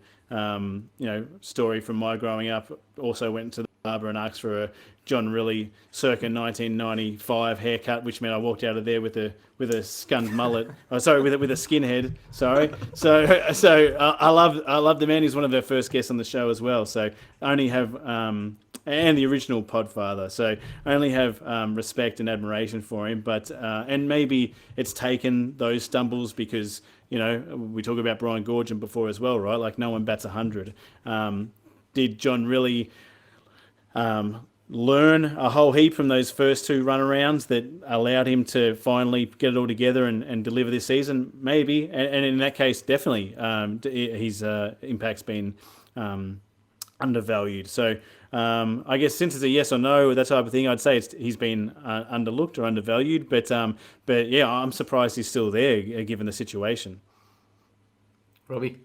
story from my growing up. Also went to the barber and asked for a John Riley circa 1995 haircut, which meant I walked out of there with a scund mullet. Oh, sorry, with a skinhead. Sorry. So I love the man. He's one of our first guests on the show as well. So I only have and the original Podfather. So I only have respect and admiration for him. But and maybe it's taken those stumbles because we talk about Brian Gorgon before as well, right? Like no one bats 100. Did John really learn a whole heap from those first two runarounds that allowed him to finally get it all together and deliver this season? Maybe, and in that case, definitely, his impact's been undervalued. So I guess since it's a yes or no, that type of thing, I'd say he's been underlooked or undervalued. But yeah, I'm surprised he's still there given the situation. Robbie?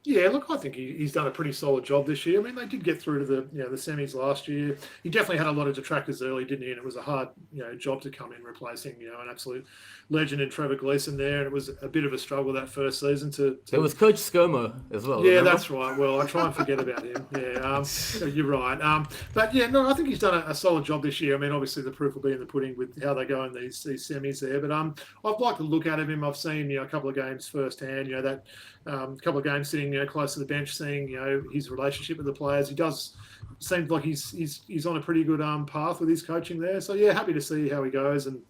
Yeah, look, I think he's done a pretty solid job this year. I mean, they did get through to the semis last year. He definitely had a lot of detractors early, didn't he? And it was a hard job to come in replacing an absolute legend in Trevor Gleeson there. And it was a bit of a struggle that first season to... There was Coach ScoMo as well. Yeah, remember? That's right. Well, I try and forget about him. Yeah, you're right. But yeah, no, I think he's done a solid job this year. I mean, obviously the proof will be in the pudding with how they go in these semis there. But I'd like to look at him. I've seen a couple of games firsthand. That couple of games sitting close to the bench, seeing his relationship with the players. He does seem like he's on a pretty good path with his coaching there. So yeah, happy to see how he goes. And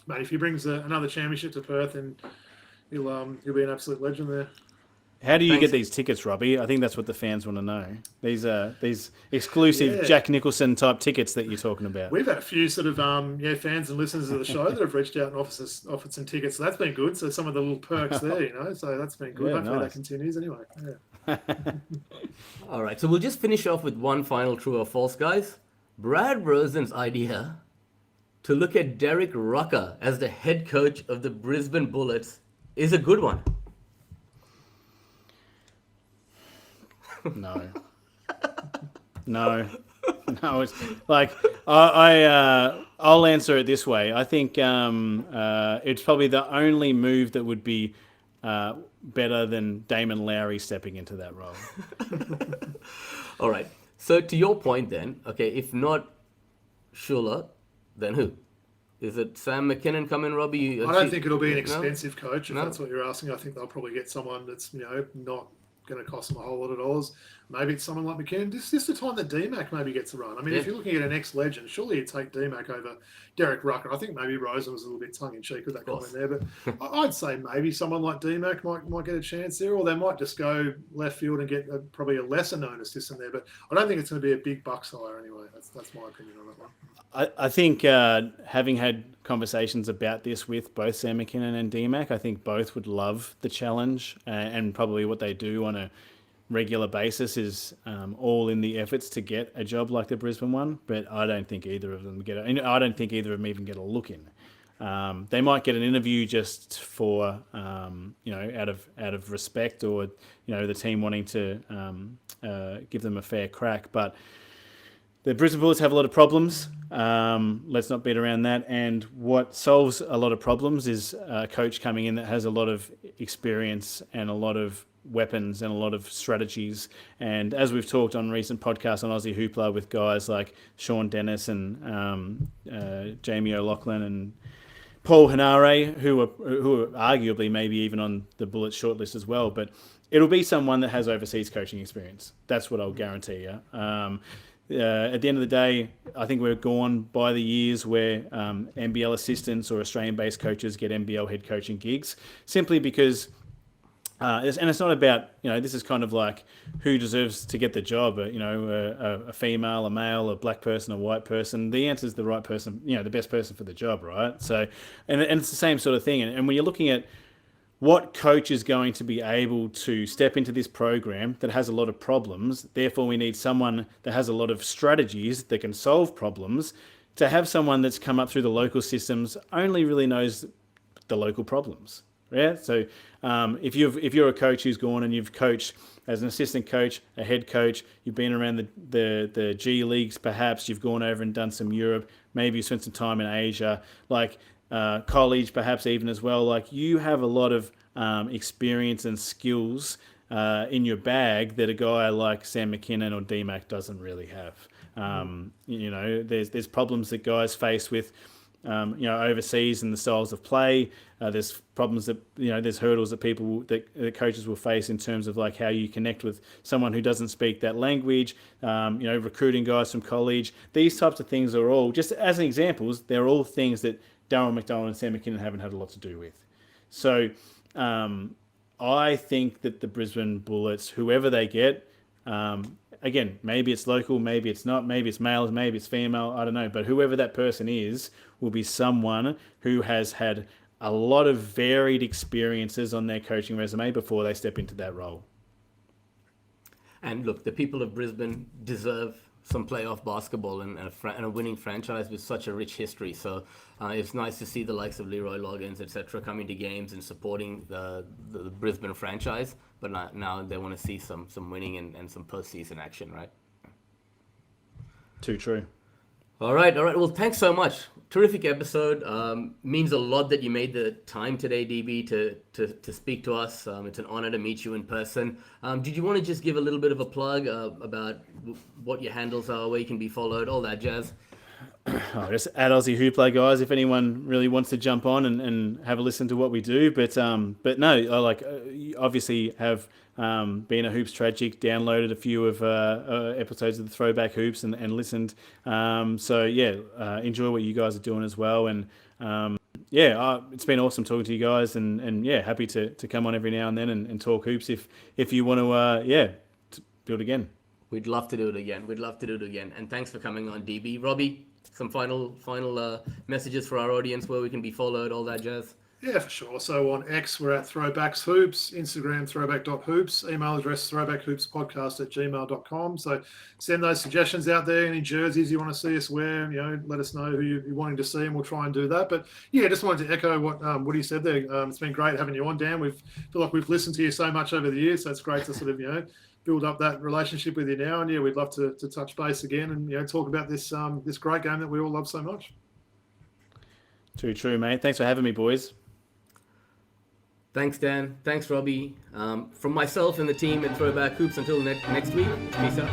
mate, if he brings another championship to Perth, then he'll be an absolute legend there. How do you get these tickets, Robbie? I think that's what the fans want to know. These exclusive Jack Nicholson type tickets that you're talking about. We've had a few sort of fans and listeners of the show that have reached out and offered some tickets. So that's been good. So some of the little perks there, so that's been good. Yeah, hopefully nice. that continues anyway. Yeah. All right, so we'll just finish off with one final true or false, guys. Brad Rosen's idea to look at Derek Rucker as the head coach of the Brisbane Bullets is a good one. No. It's like I'll answer it this way. I think it's probably the only move that would be better than Damon Lowry stepping into that role. All right. So to your point, then, okay, if not Schuler, then who? Is it Sam McKinnon coming, Robbie? I don't think it'll be an expensive coach if No? that's what you're asking. I think they'll probably get someone that's not going to cost them a whole lot of dollars. Maybe it's someone like McKinnon. This is the time that DMAC maybe gets a run. I mean, if you're looking at an ex-legend, surely you'd take DMAC over Derek Rucker. I think maybe Rosen was a little bit tongue-in-cheek with that comment there, but I'd say maybe someone like DMAC might get a chance there, or they might just go left field and get probably a lesser-known assistant there. But I don't think it's going to be a big bucks hire anyway. That's my opinion on that one. I think having had conversations about this with both Sam McKinnon and DMAC, I think both would love the challenge, and probably what they do on a regular basis is all in the efforts to get a job like the Brisbane one. But I don't think either of them I don't think either of them even get a look in. They might get an interview just for out of respect, or the team wanting to give them a fair crack, but. The Brisbane Bullets have a lot of problems. Let's not beat around that. And what solves a lot of problems is a coach coming in that has a lot of experience and a lot of weapons and a lot of strategies. And as we've talked on recent podcasts on Aussie Hoopla with guys like Sean Dennis and Jamie O'Loughlin and Paul Hanare, who are arguably maybe even on the Bullets shortlist as well. But it'll be someone that has overseas coaching experience. That's what I'll guarantee you. At the end of the day, I think we're gone by the years where NBL assistants or Australian-based coaches get NBL head coaching gigs, simply because, and it's not about, this is kind of like who deserves to get the job, a female, a male, a black person, a white person. The answer is the right person, the best person for the job, right? So, and it's the same sort of thing. And when you're looking at what coach is going to be able to step into this program that has a lot of problems, therefore we need someone that has a lot of strategies that can solve problems. To have someone that's come up through the local systems only really knows the local problems. Yeah. So if you're a coach who's gone and you've coached as an assistant coach, a head coach, you've been around the G leagues, perhaps you've gone over and done some Europe, maybe you spent some time in Asia, like college, perhaps even as well. Like, you have a lot of experience and skills in your bag that a guy like Sam McKinnon or DMAC doesn't really have. There's problems that guys face with overseas and the styles of play. There's problems that, there's hurdles that coaches will face in terms of like how you connect with someone who doesn't speak that language, recruiting guys from college. These types of things are all, just as examples, they're all things that Darryl McDonald and Sam McKinnon haven't had a lot to do with. So I think that the Brisbane Bullets, whoever they get, again, maybe it's local, maybe it's not, maybe it's male, maybe it's female, I don't know. But whoever that person is will be someone who has had a lot of varied experiences on their coaching resume before they step into that role. And look, the people of Brisbane deserve some playoff basketball and a winning franchise with such a rich history. So it's nice to see the likes of Leroy Loggins, etc., coming to games and supporting the Brisbane franchise. But now they want to see some winning and some postseason action, right? Too true. All right. Well, thanks so much. Terrific episode. Means a lot that you made the time today, DB, to speak to us. It's an honor to meet you in person. Did you want to just give a little bit of a plug about what your handles are, where you can be followed, all that jazz? Just at Aussie Hoopla, guys, if anyone really wants to jump on and have a listen to what we do. But no, I obviously have been a Hoops Tragic, downloaded a few of episodes of the Throwback Hoops and listened. Enjoy what you guys are doing as well. And it's been awesome talking to you guys, and happy to come on every now and then and talk hoops if you want to do it again. We'd love to do it again. And thanks for coming on, DB. Robbie, some final messages for our audience, where we can be followed, all that jazz. Yeah, for sure. So on X, we're at Throwbacks Hoops, Instagram, throwback.hoops, email address, throwbackhoopspodcast@gmail.com. So send those suggestions out there. Any jerseys you want to see us wear, let us know who you're wanting to see, and we'll try and do that. But yeah, just wanted to echo what Woody said there. It's been great having you on, Dan. Feel like we've listened to you so much over the years, so it's great to sort of, build up that relationship with you now. And we'd love to touch base again and, talk about this great game that we all love so much. Too true, mate. Thanks for having me, boys. Thanks, Dan. Thanks, Robbie. From myself and the team at Throwback Hoops, until next week, peace out.